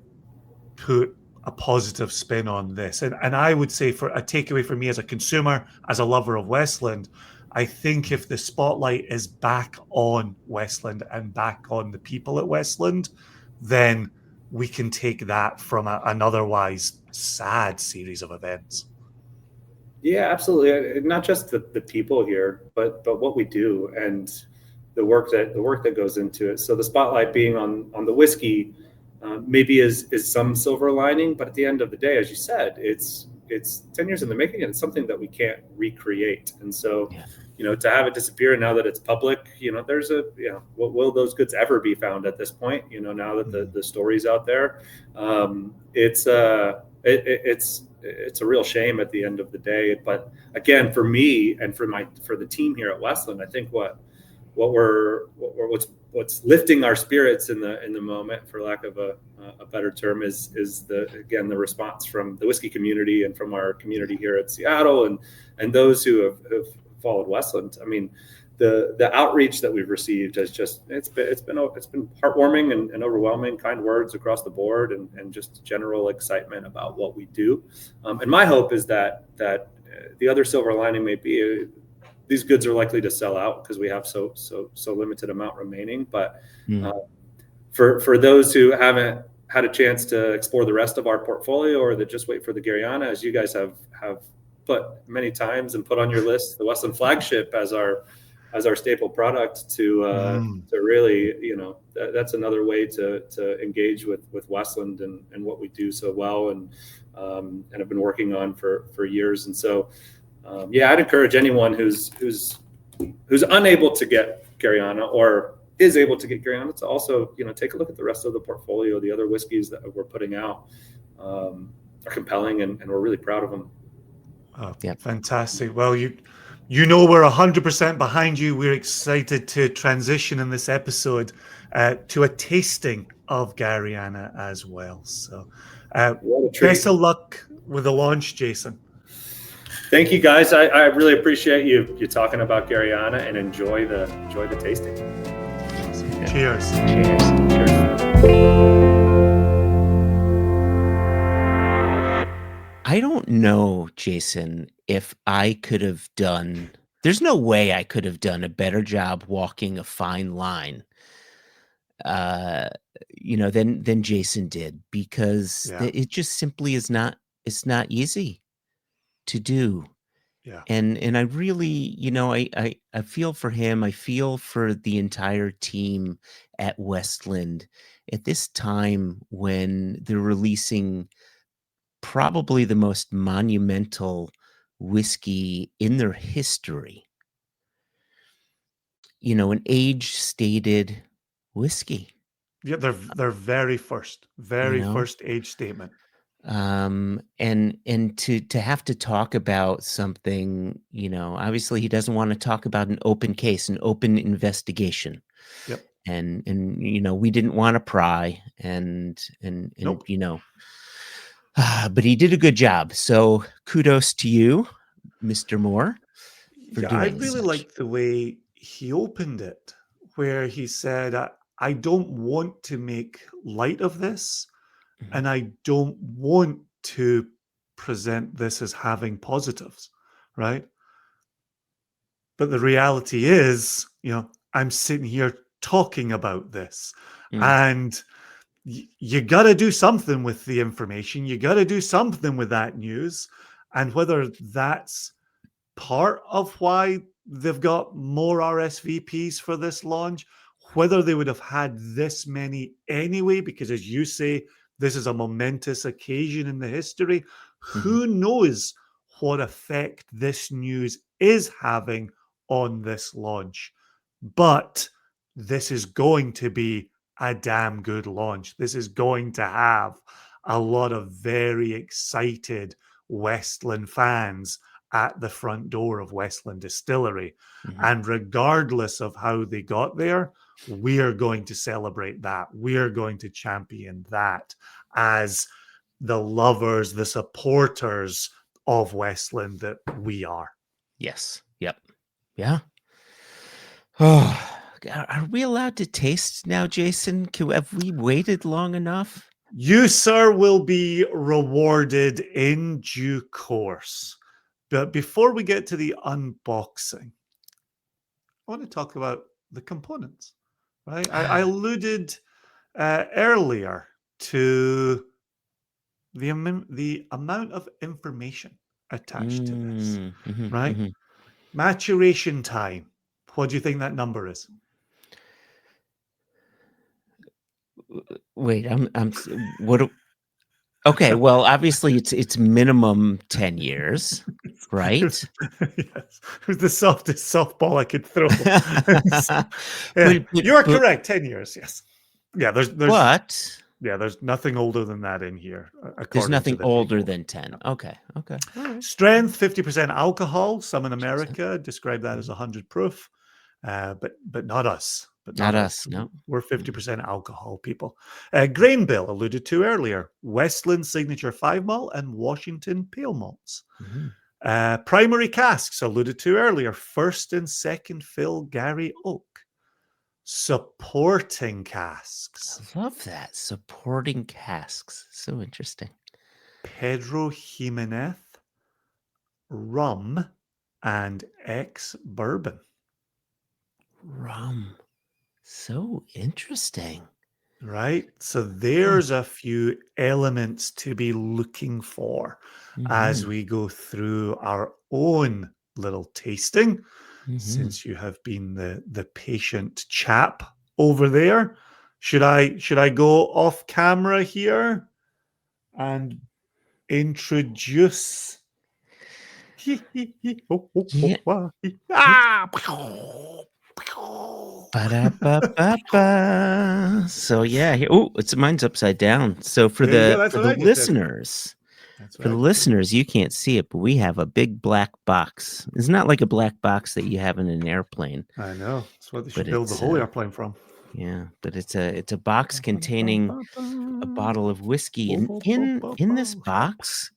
put a positive spin on this. And I would say, for a takeaway for me as a consumer, as a lover of Westland, I think if the spotlight is back on Westland and back on the people at Westland, then we can take that from an otherwise sad series of events. Yeah, absolutely. Not just the people here, but what we do and the work that goes into it. So the spotlight being on the whiskey maybe is some silver lining, but at the end of the day, as you said, it's 10 years in the making, and it's something that we can't recreate. And so, to have it disappear now that it's public, there's will those goods ever be found at this point? Now that the story's out there, it's a real shame at the end of the day. But again, for me and for the team here at Westland, I think what's lifting our spirits in the moment, for lack of a better term, is the response from the whiskey community and from our community here at Seattle and those who have followed Westland. I mean, the outreach that we've received has just it's been heartwarming and overwhelming, kind words across the board, and just general excitement about what we do. And my hope is that the other silver lining may be these goods are likely to sell out because we have so limited amount remaining. But for those who haven't had a chance to explore the rest of our portfolio, or that just wait for the Garryana, as you guys have put many times and put on your list, the Westland Flagship as our staple product to really, that's another way to engage with Westland and what we do so well and have been working on for years. And so, I'd encourage anyone who's unable to get Garryana or is able to get Garryana to also, take a look at the rest of the portfolio. The other whiskeys that we're putting out are compelling, and we're really proud of them. Oh, fantastic. Well, we're 100% behind you. We're excited to transition in this episode to a tasting of Garryana as well. So best of luck with the launch, Jason. Thank you, guys. I really appreciate you talking about Garryana, and enjoy the tasting. Cheers. I don't know, Jason, if I could have done. There's no way I could have done a better job walking a fine line, than Jason did, because it just simply is not. It's not easy to do. Yeah. And I really, I feel for him. I feel for the entire team at Westland at this time when they're releasing probably the most monumental whiskey in their history. An age-stated whiskey. Yeah, their very first age statement. And to have to talk about something, obviously he doesn't want to talk about an open case, an open investigation. Yep. And we didn't want to pry and Nope. But he did a good job. So kudos to you, Mr. Moore, for Yeah, I doing really such. liked the way he opened it, where he said, I don't want to make light of this, Mhm. and I don't want to present this as having positives, right? But the reality is, I'm sitting here talking about this, Mm. and you got to do something with the information. You got to do something with that news. And whether that's part of why they've got more RSVPs for this launch, whether they would have had this many anyway, because as you say, this is a momentous occasion in the history. Who knows what effect this news is having on this launch? But this is going to be a damn good launch. This is going to have a lot of very excited Westland fans at the front door of Westland Distillery. Mhm. And regardless of how they got there, we are going to celebrate that. We are going to champion that as the lovers, the supporters of Westland that we are. Yes. Yep. Yeah. Oh, are we allowed to taste now, Jason? Have we waited long enough? You, sir, will be rewarded in due course. But before we get to the unboxing, I want to talk about the components, right? I alluded earlier to the amount of information attached to this, right? Maturation time. What do you think that number is? Wait, what? Okay, well, obviously it's minimum 10 years, right? Yes, it was the softest softball I could throw. But You are correct. 10 years. Yes. Yeah. There's nothing older than that in here. There's According nothing to the older table. than 10. Okay. All right. Strength 50% alcohol. Some in America describe that as 100 proof, but not us. But Not us, no. We're 50% alcohol people. Grain bill alluded to earlier. Westland Signature 5 malt and Washington Pale malts. Primary casks alluded to earlier. First and second fill Gary Oak. Supporting casks. I love that. Supporting casks. So interesting. Pedro Jimenez, rum, and ex-bourbon. Rum. So interesting. Right? So there's a few elements to be looking for as we go through our own little tasting. Since you have been the patient chap over there, should I go off camera here and introduce? Ba-da-ba-ba-ba. So yeah, mine's upside down. So for the listeners, you can't see it, but we have a big black box. It's not like a black box that you have in an airplane. I know. That's what they should build the whole airplane from. Yeah, but it's a box containing a bottle of whiskey, and in this box,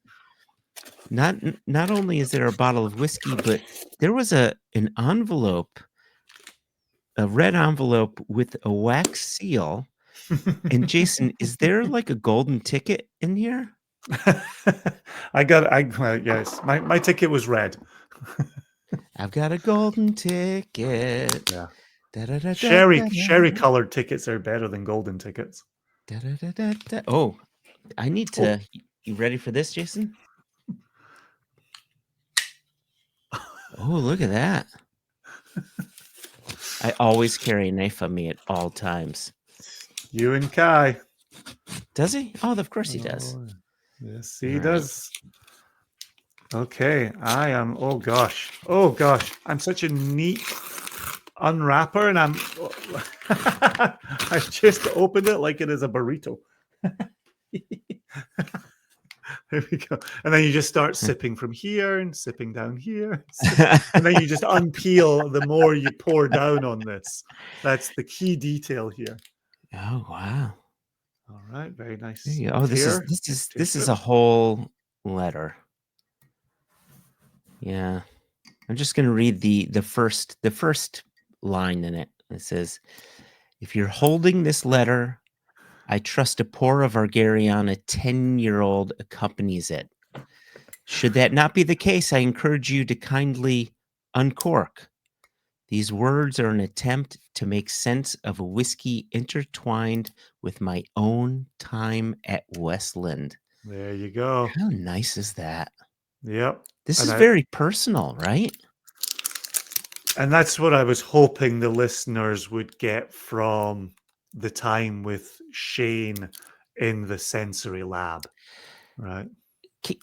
not only is there a bottle of whiskey, but there was an envelope, a red envelope with a wax seal. And Jason, is there like a golden ticket in here? Yes, my ticket was red. I've got a golden ticket. Yeah. Sherry colored tickets are better than golden tickets. Oh, I need to. You ready for this, Jason? Oh, look at that. I always carry a knife on me at all times. You and Kai. Does he? Oh, of course he does. Yes, he does. Okay, I am. Oh gosh, I'm such a neat unwrapper, and I just opened it like it is a burrito. There we go. And then you just start sipping from here and sipping down here, and then you just unpeel the more you pour down on this. That's the key detail here. Oh wow. All right, very nice. There you go. Oh, this Tear is a strips. whole letter. Yeah. I'm just going to read the first line in it. It says, "If you're holding this letter, I trust a pour of our Garryana 10-year-old accompanies it. Should that not be the case, I encourage you to kindly uncork. These words are an attempt to make sense of a whiskey intertwined with my own time at Westland." There you go. How nice is that? Yep. This And is very personal, right? And that's what I was hoping the listeners would get from the time with Shane in the sensory lab, right?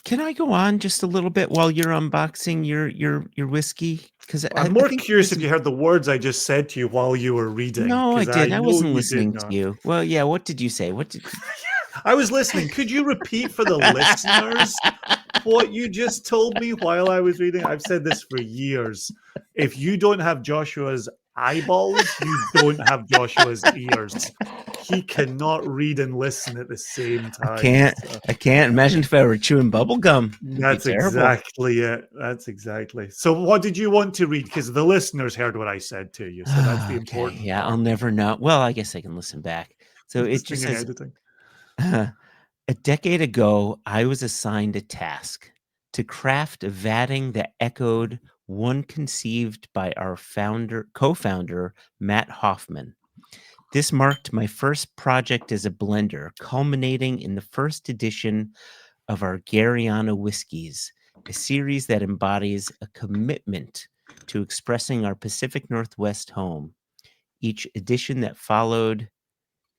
Can I go on just a little bit while you're unboxing your whiskey? Because I'm more curious if you heard the words I just said to you while you were reading. No, I 'cause didn't. I know wasn't you listening did to not. you. Well, yeah. What did you say? What did? I was listening. Could you repeat for the listeners what you just told me while I was reading? I've said this for years. If you don't have Joshua's eyeballs, you don't have Joshua's ears. He cannot read and listen at the same time. I can't imagine if I were chewing bubble gum. That's exactly it. That's exactly. So, what did you want to read? Because the listeners heard what I said to you, so that's the important. Yeah, part. I'll never know. Well, I guess I can listen back. So it just says, editing. A decade ago, I was assigned a task to craft a vatting that echoed one conceived by our co-founder, Matt Hoffman. This marked my first project as a blender, culminating in the first edition of our Garryana whiskeys, a series that embodies a commitment to expressing our Pacific Northwest home. Each edition that followed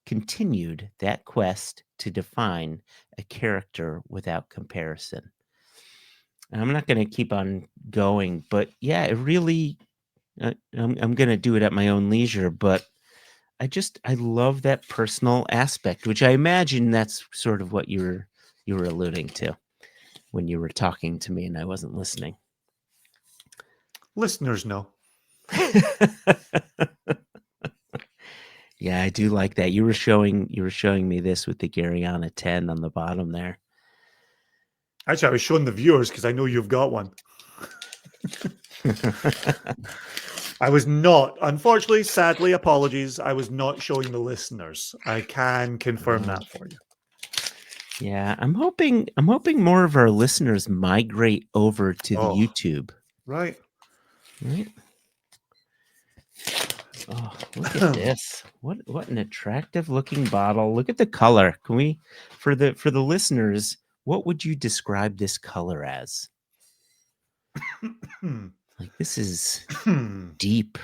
continued that quest to define a character without comparison. And I'm not going to keep on going, but yeah, it really, I'm going to do it at my own leisure, but I love that personal aspect, which I imagine that's sort of what you were alluding to when you were talking to me and I wasn't listening. Listeners know. Yeah, I do like that. You were showing me this with the Garryana 10 on the bottom there. Actually, I was showing the viewers because I know you've got one. I was not, unfortunately, sadly, apologies. I was not showing the listeners. I can confirm that for you. Yeah, I'm hoping more of our listeners migrate over to the YouTube. Right. Oh, look at this. What an attractive looking bottle. Look at the color. Can we, for the listeners, what would you describe this color as? Like, this is deep.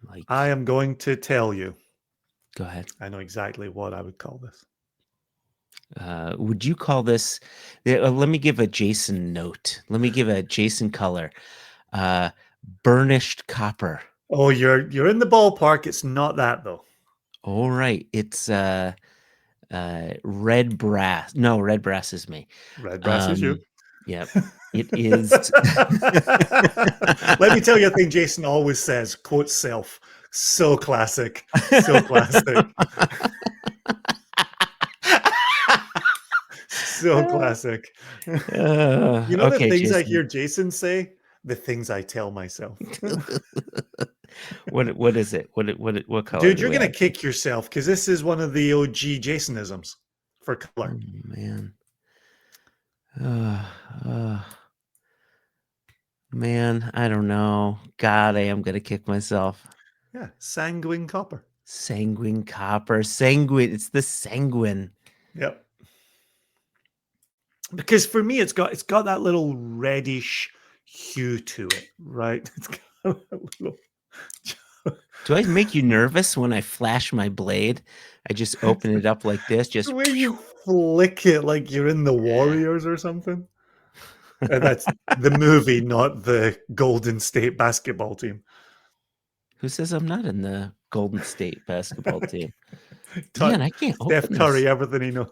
Like, I am going to tell you. Go ahead. I know exactly what I would call this. Would you call this, let me give a Jason note. Let me give a Jason color. Burnished copper. Oh, you're in the ballpark. It's not that though. All right. It's red brass. No, red brass is me. Red brass is you. Yep. It is. Let me tell you a thing Jason always says, quote self. So classic. So classic. So classic. You know the things Jason. I hear Jason say? The things I tell myself. What is it? What color? Dude, you're gonna kick yourself because this is one of the OG Jasonisms for color. Oh, man. Man, I don't know. God, I am gonna kick myself. Yeah, sanguine copper. Sanguine copper. Sanguine. It's the sanguine. Yep. Because for me, it's got that little reddish hue to it, right? It's got a little. Do I make you nervous when I flash my blade? I just open it up like this. Just the way you flick it like you're in the Warriors or something. And that's the movie, not the Golden State basketball team. Who says I'm not in the Golden State basketball team? Man, I can't open Steph Curry, everything he knows.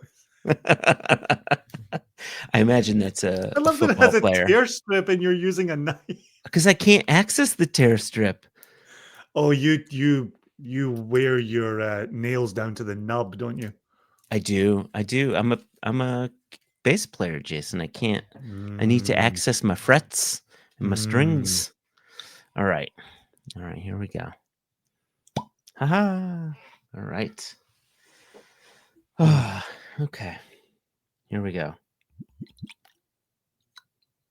I imagine that's a I love football that it has player. A tear strip and you're using a knife. Because I can't access the tear strip. Oh, you you wear your nails down to the nub, don't you? I do. I'm a bass player, Jason. I can't. I need to access my frets and my strings. All right. Here we go. Haha. All right. Okay. Here we go.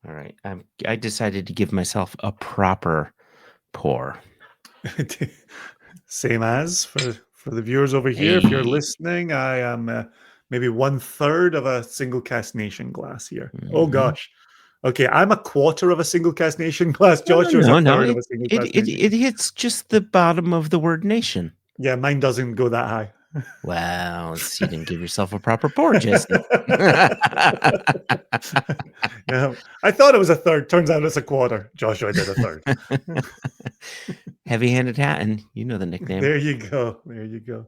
All right. I decided to give myself a proper pour. Same as for the viewers over here. If you're Hey. listening, I am maybe 1/3 of a single cast nation glass here. Oh gosh. Okay, I'm a quarter of a single cast nation glass. Joshua's a No. third of a single cast nation. It hits just the bottom of the word nation. Yeah, mine doesn't go that high. Wow, you didn't give yourself a proper pour, Jason. Yeah, I thought it was a third. Turns out it's a quarter. Joshua did a third. Heavy-handed Hatton, you know the nickname. There you go. There you go.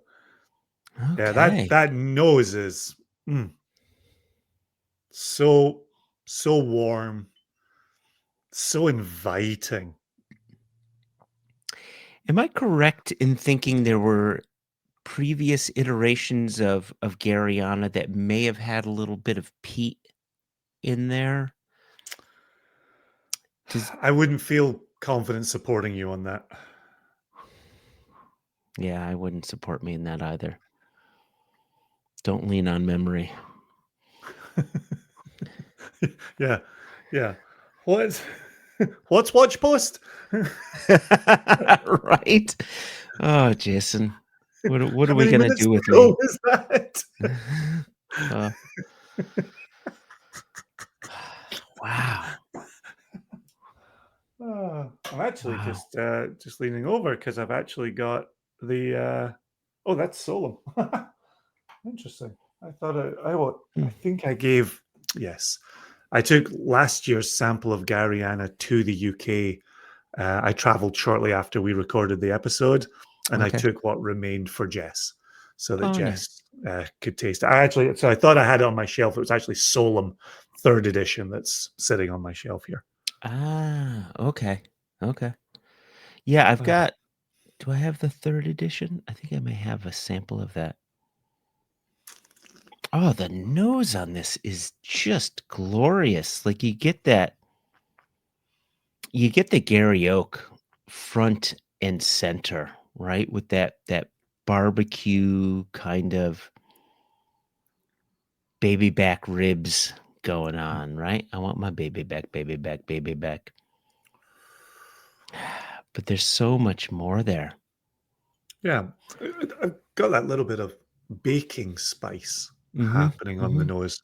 Okay. Yeah, that nose is so warm, so inviting. Am I correct in thinking there were previous iterations of Garryana that may have had a little bit of peat in there? I wouldn't feel confident supporting you on that. Yeah, I wouldn't support me in that either. Don't lean on memory. Yeah. What's Watchpost? Right? Oh, Jason. What are we many gonna minutes do with ago me? was that? Wow. I'm actually Wow. just leaning over because I've actually got the oh, that's Solom. Interesting. I thought I think I gave I took last year's sample of Garryana to the UK. I traveled shortly after we recorded the episode, and I Okay. took what remained for Jess so that Oh, Jess could taste it. So I thought I had it on my shelf. It was actually Solom 3rd edition that's sitting on my shelf here. Okay. Yeah, I've got. Do I have the 3rd edition? I think I may have a sample of that. Oh, the nose on this is just glorious. Like you get the Gary Oak front and center, right? With that barbecue kind of baby back ribs going on, right? I want my baby back. But there's so much more there. Yeah, I've got that little bit of baking spice happening on the nose.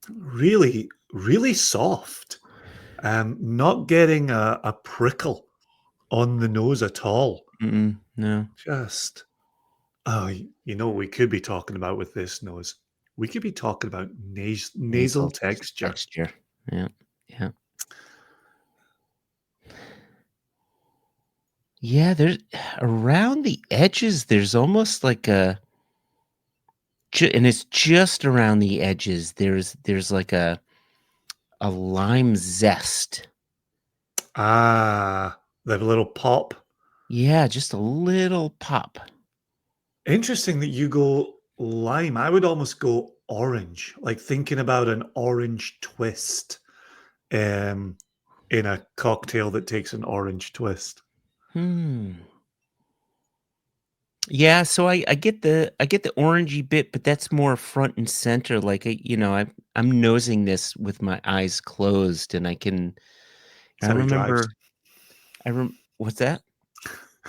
Really, really soft. Not getting a prickle on the nose at all. No. Just, you know what we could be talking about with this nose? We could be talking about nasal texture. Yeah. Yeah, there's around the edges, there's almost like and it's just around the edges. There's like a lime zest. The little pop. Yeah, just a little pop. Interesting that you go lime. I would almost go orange, like thinking about an orange twist in a cocktail that takes an orange twist. Yeah, so I get the orangey bit, but that's more front and center. Like I'm nosing this with my eyes closed, and I can. That's how he drives. What's that?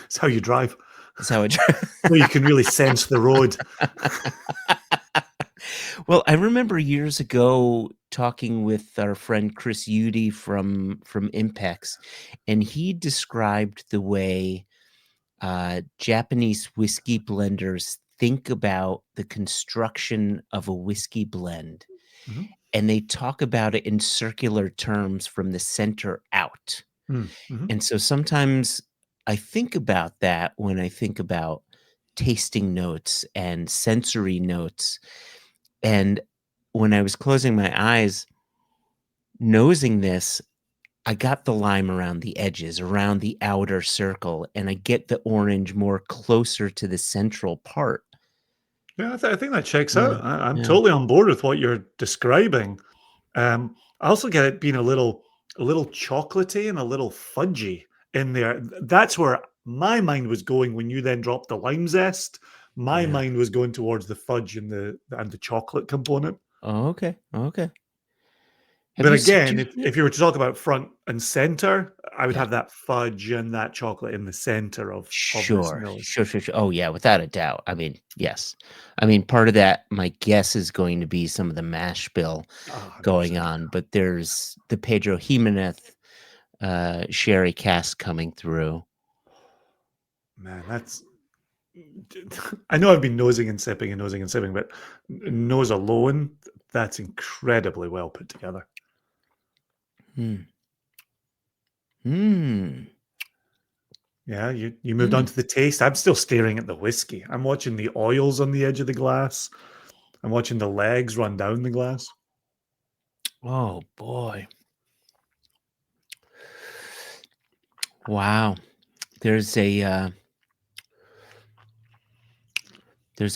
It's how you drive. That's how I drive. So you can really sense the road. Well, I remember years ago talking with our friend Chris Udy from Impex, and he described the way Japanese whiskey blenders think about the construction of a whiskey blend. Mm-hmm. And they talk about it in circular terms from the center out. Mm-hmm. And so sometimes I think about that when I think about tasting notes and sensory notes. And when I was closing my eyes, nosing this, I got the lime around the edges, around the outer circle, and I get the orange more closer to the central part. Yeah, I think that checks Yeah, out. I'm yeah, totally on board with what you're describing. I also get it being a little chocolatey and a little fudgy in there. That's where my mind was going when you then dropped the lime zest. My yeah. mind was going towards the fudge and the chocolate component. Oh, okay, okay. Have But you sipped again, yours yet? if you were to talk about front and center, I would Yeah. have that fudge and that chocolate in the center of this Sure, nose. sure, sure, sure. Oh, yeah, without a doubt. I mean, yes. I mean, part of that, my guess is going to be some of the mash bill Ah, going 100%. on, but there's the Pedro Jimenez sherry cask coming through. Man, that's I know I've been nosing and sipping, but nose alone, that's incredibly well put together. Hmm. Hmm. Yeah, you moved on Hmm. to the taste. I'm still staring at the whiskey. I'm watching the oils on the edge of the glass. I'm watching the legs run down the glass. Oh boy. Wow. There's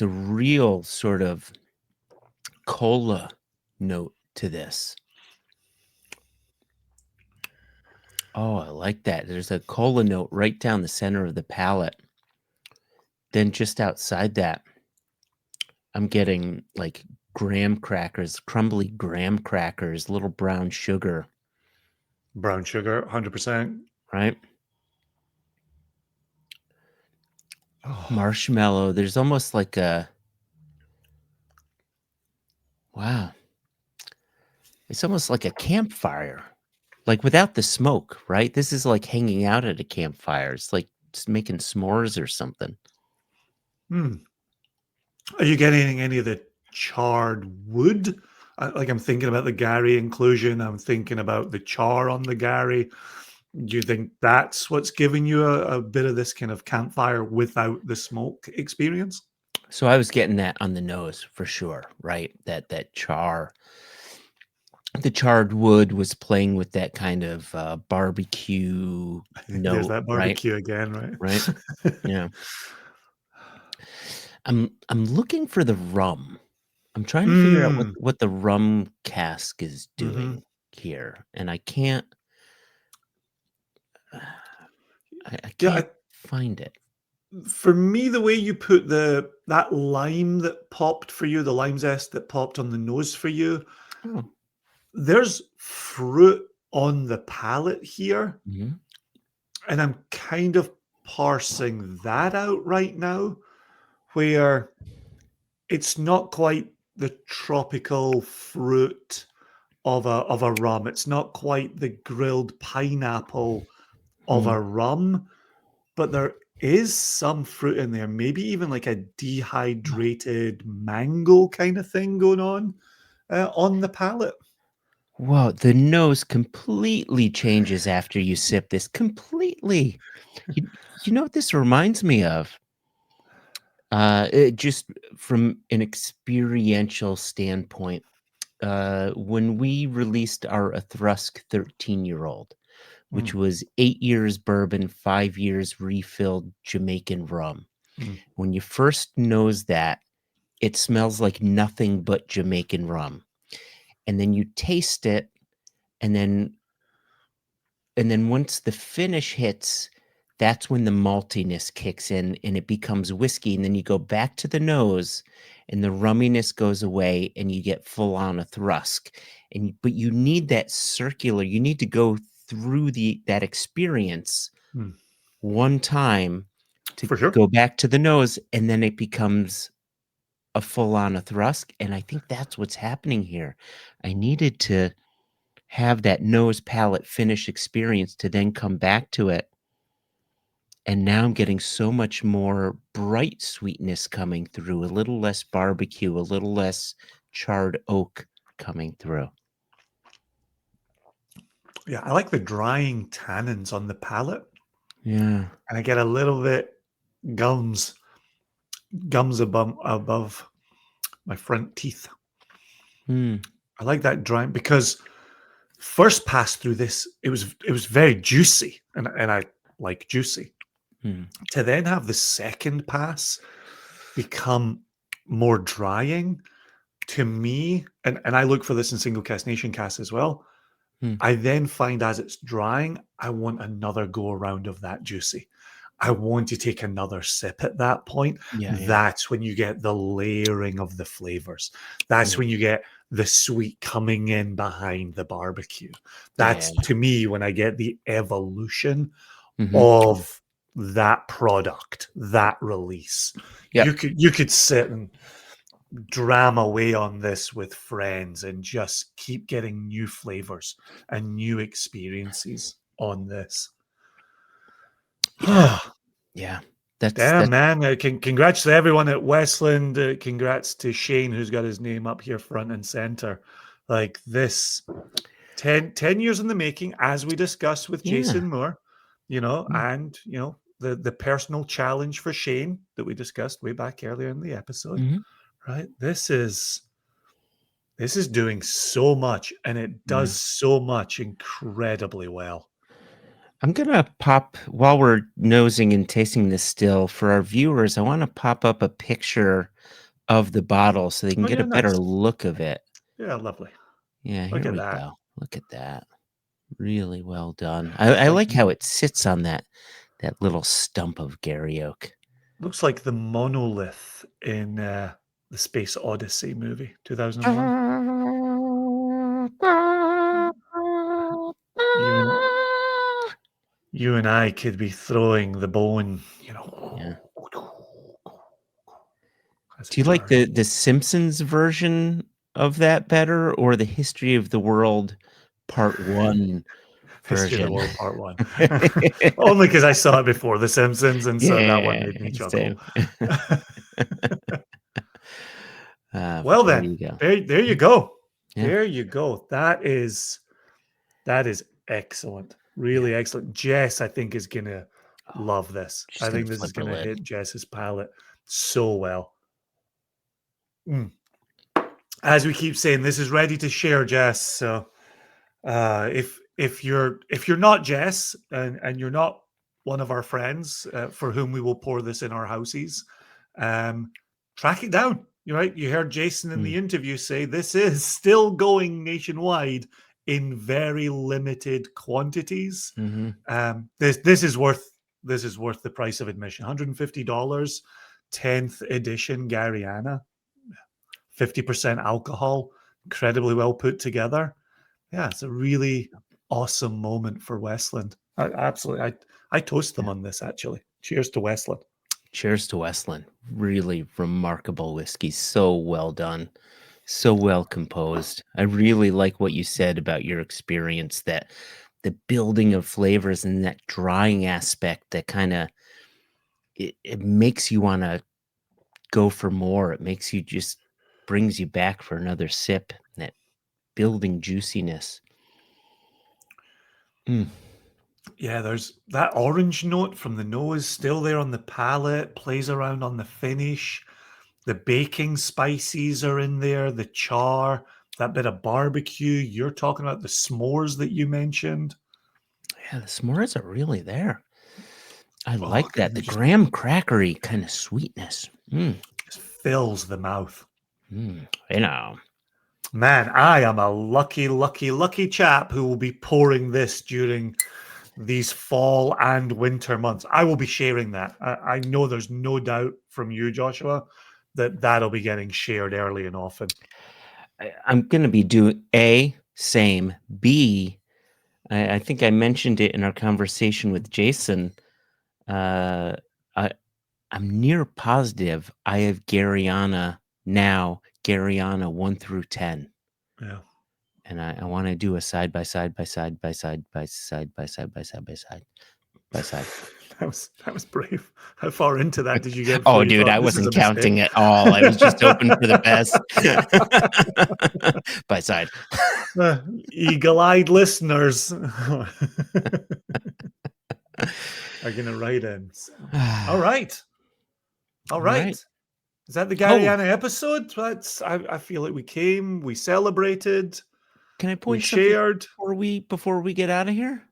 a real sort of cola note to this. Oh, I like that. There's a cola note right down the center of the palate. Then just outside that, I'm getting like graham crackers, crumbly graham crackers, little brown sugar, Brown sugar, 100%. right? Oh, Marshmallow. There's almost like a wow. It's almost like a campfire. Like without the smoke, right? This is like hanging out at a campfire. It's like just making s'mores or something. hmm. Are you getting any of the charred wood? Like I'm thinking about the Gary inclusion. I'm thinking about the char on the Gary. Do you think that's what's giving you a bit of this kind of campfire without the smoke experience? So I was getting that on the nose for sure, right? That char. The charred wood was playing with that kind of barbecue There's note, that right? barbecue again, Right? right? Yeah. I'm looking for the rum. I'm trying to figure out Mm, what the rum cask is mhm. doing here, and I can't I Yeah, can't find it. for me, the way you put that lime that popped for you, the lime zest that popped on the nose for you, Oh. there's fruit on the palate here, Mhm. and I'm kind of parsing that out right now, where it's not quite the tropical fruit of a rum. It's not quite the grilled pineapple of Hmm. a rum, but there is some fruit in there, maybe even like a dehydrated mango kind of thing going on the palate. Wow, the nose completely changes after you sip this, completely. You you know what this reminds me of? It just from an experiential standpoint, when we released our Ethrusc 13-year-old, which Mm, was 8 years bourbon, 5 years refilled Jamaican rum. mm. When you first nose that, it smells like nothing but Jamaican rum, and then you taste it, and then once the finish hits, that's when the maltiness kicks in and it becomes whiskey, and then you go back to the nose and the rumminess goes away and you get full on a thrusk. But you need that circular, you need to go through that experience Mm, one time to for sure. go back to the nose, and then it becomes a full on a thrusk, and I think that's what's happening here. I needed to have that nose palate finish experience to then come back to it. And now I'm getting so much more bright sweetness coming through, a little less barbecue, a little less charred oak coming through. Yeah, I like the drying tannins on the palate, Yeah. and I get a little bit gums above my front teeth. Hmm. I like that drying because first pass through this, it was very juicy, and I like juicy. To then have the second pass become more drying, to me, and I look for this in single cask nation casks as well. I then find as it's drying, I want another go around of that juicy. I want to take another sip at that point. That's when you get the layering of the flavors. That's when you get the sweet coming in behind the barbecue. That's to me when I get the evolution of that product, that release. You could sit and dram away on this with friends and just keep getting new flavors and new experiences on this. Damn, man. Congrats to everyone at Westland. Congrats to Shane, who's got his name up here front and center. Like this, 10 years in the making, as we discussed with Jason Moore, and, the personal challenge for Shane that we discussed way back earlier in the episode, right? This is doing so much, and it does so much incredibly well. I'm going to pop, while we're nosing and tasting this still, for our viewers, I want to pop up a picture of the bottle so they can get a better look of it. Yeah, lovely. Yeah, here we go. Look at that. Really well done. I like how it sits on that little stump of Gary oak. Looks like the monolith in the Space Odyssey movie, 2001. You and I could be throwing the bone, Yeah. Do you like the Simpsons version of that better, or the History of the World Part 1 History of version? the World Part 1. Only because I saw it before The Simpsons, and so that one made me chuckle. Well then, there you go. Yeah. There you go. That is excellent. Really excellent. Jess, I think, is gonna love this. I think this is gonna hit Jess's palate so well. As we keep saying, this is ready to share, Jess. So if you're not Jess and you're not one of our friends for whom we will pour this in our houses, track it down. You're right. You heard Jason in the interview say this is still going nationwide in very limited quantities. This is worth the price of admission. $150, 10th edition Garryana, 50% alcohol, incredibly well put together. Yeah, it's a really awesome moment for Westland. Absolutely. I toast them on this, actually. Cheers to Westland. Cheers to Westland. Really remarkable whiskey. So well done. So well composed. I really like what you said about your experience, that the building of flavors and that drying aspect that kind of it makes you want to go for more. It makes you just brings you back for another sip. That building juiciness. Yeah, there's that orange note from the nose still there on the palate, plays around on the finish. The baking spices are in there, the char, that bit of barbecue. You're talking about the s'mores that you mentioned. Yeah, the s'mores are really there. I like that. The graham crackery kind of sweetness. Just fills the mouth. Man, I am a lucky chap who will be pouring this during these fall and winter months. I will be sharing that. I know there's no doubt from you, Joshua, that'll be getting shared early and often. I'm going to be doing A, same. B, I think I mentioned it in our conversation with Jason. I'm near positive I have Garryana now, Garryana 1 through 10. Yeah. And I want to do a side by side. That was brave. How far into that did you get? Oh, dude, I wasn't counting at all. I was just hoping for the best. By side. Eagle-eyed listeners are going to write in. So. All right. Is that the Garryana episode? I feel like we celebrated. can I We point something shared. before we get out of here?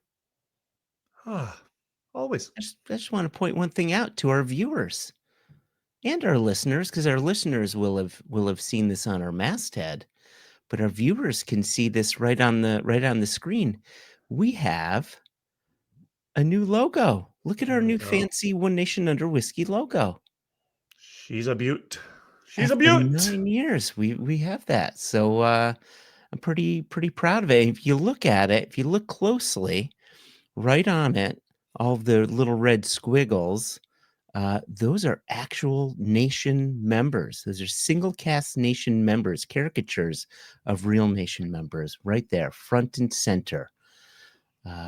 Always. I just want to point one thing out to our viewers and our listeners, because our listeners will have seen this on our masthead, but our viewers can see this right on the screen. We have a new logo. Look at our There we new go. fancy One Nation Under Whiskey logo. She's a beaut. She's a After beaut. 9 years, we have that. So I'm pretty proud of it. If you look at it, if you look closely, right on it, all of the little red squiggles, those are actual Nation members. Those are single cask Nation members, caricatures of real Nation members, right there, front and center,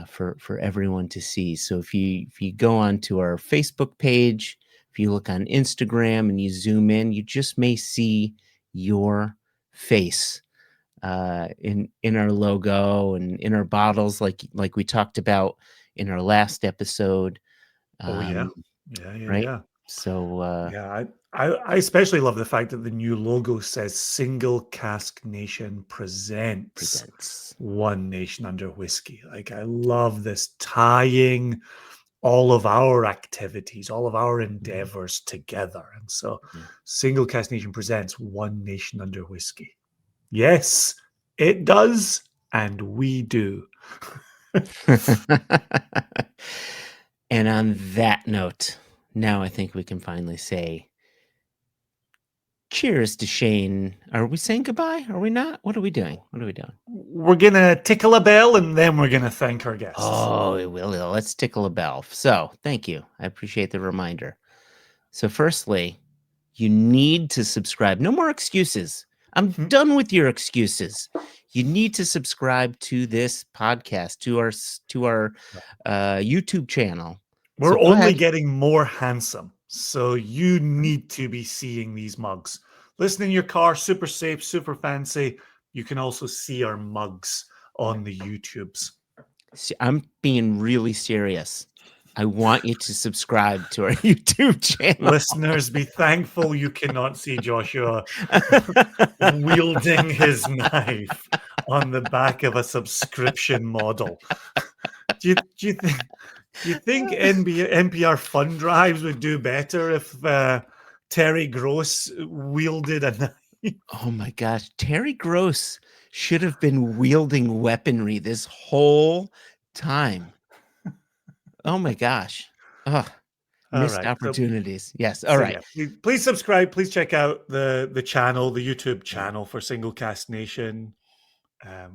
for everyone to see. So if you go onto our Facebook page, if you look on Instagram and you zoom in, you just may see your face in our logo and in our bottles, like we talked about in our last episode. Oh yeah. Right. Yeah. So Yeah, I especially love the fact that the new logo says Single Cask Nation presents One Nation Under Whiskey. Like, I love this tying all of our activities, all of our endeavors together. And so Single Cask Nation presents One Nation Under Whiskey. Yes, it does, and we do. And on that note, now I think we can finally say cheers to Shane. Are we saying goodbye? Are we not? What are we doing? We're going to tickle a bell, and then we're going to thank our guests. Oh, we will. Let's tickle a bell. So thank you. I appreciate the reminder. So firstly, you need to subscribe. No more excuses. I'm done with your excuses. You need to subscribe to this podcast, to our YouTube channel. We're only getting more handsome, so you need to be seeing these mugs. Listen in your car, super safe, super fancy. You can also see our mugs on the YouTubes. See, I'm being really serious. I want you to subscribe to our YouTube channel. Listeners, be thankful you cannot see Joshua wielding his knife on the back of a subscription model. Do you think NPR fund drives would do better if Terry Gross wielded a knife? Oh my gosh, Terry Gross should have been wielding weaponry this whole time. Oh my gosh. Missed opportunities. Yes. All right. Yeah, please subscribe. Please check out the channel, the YouTube channel for Single Cask Nation.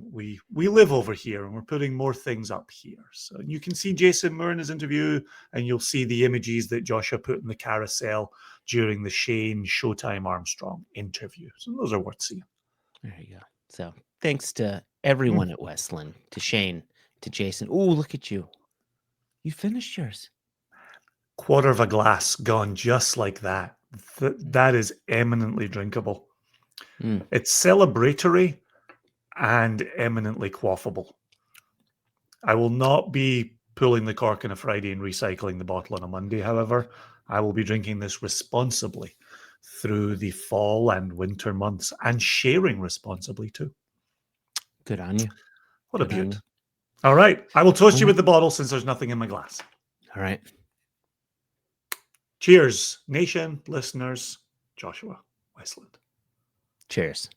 We live over here, and we're putting more things up here. So you can see Jason Moore in his interview, and you'll see the images that Joshua put in the carousel during the Showtime Armstrong interview. So those are worth seeing. There you go. So thanks to everyone at Westland, to Shane, to Jason. Oh, look at you. You finished yours. Quarter of a glass gone just like that. That is eminently drinkable. It's celebratory and eminently quaffable. I will not be pulling the cork on a Friday and recycling the bottle on a Monday, however. I will be drinking this responsibly through the fall and winter months, and sharing responsibly too. Good on you. What a beaut. All right. I will toast you with the bottle since there's nothing in my glass. All right. Cheers, nation, listeners, Joshua, Westland. Cheers.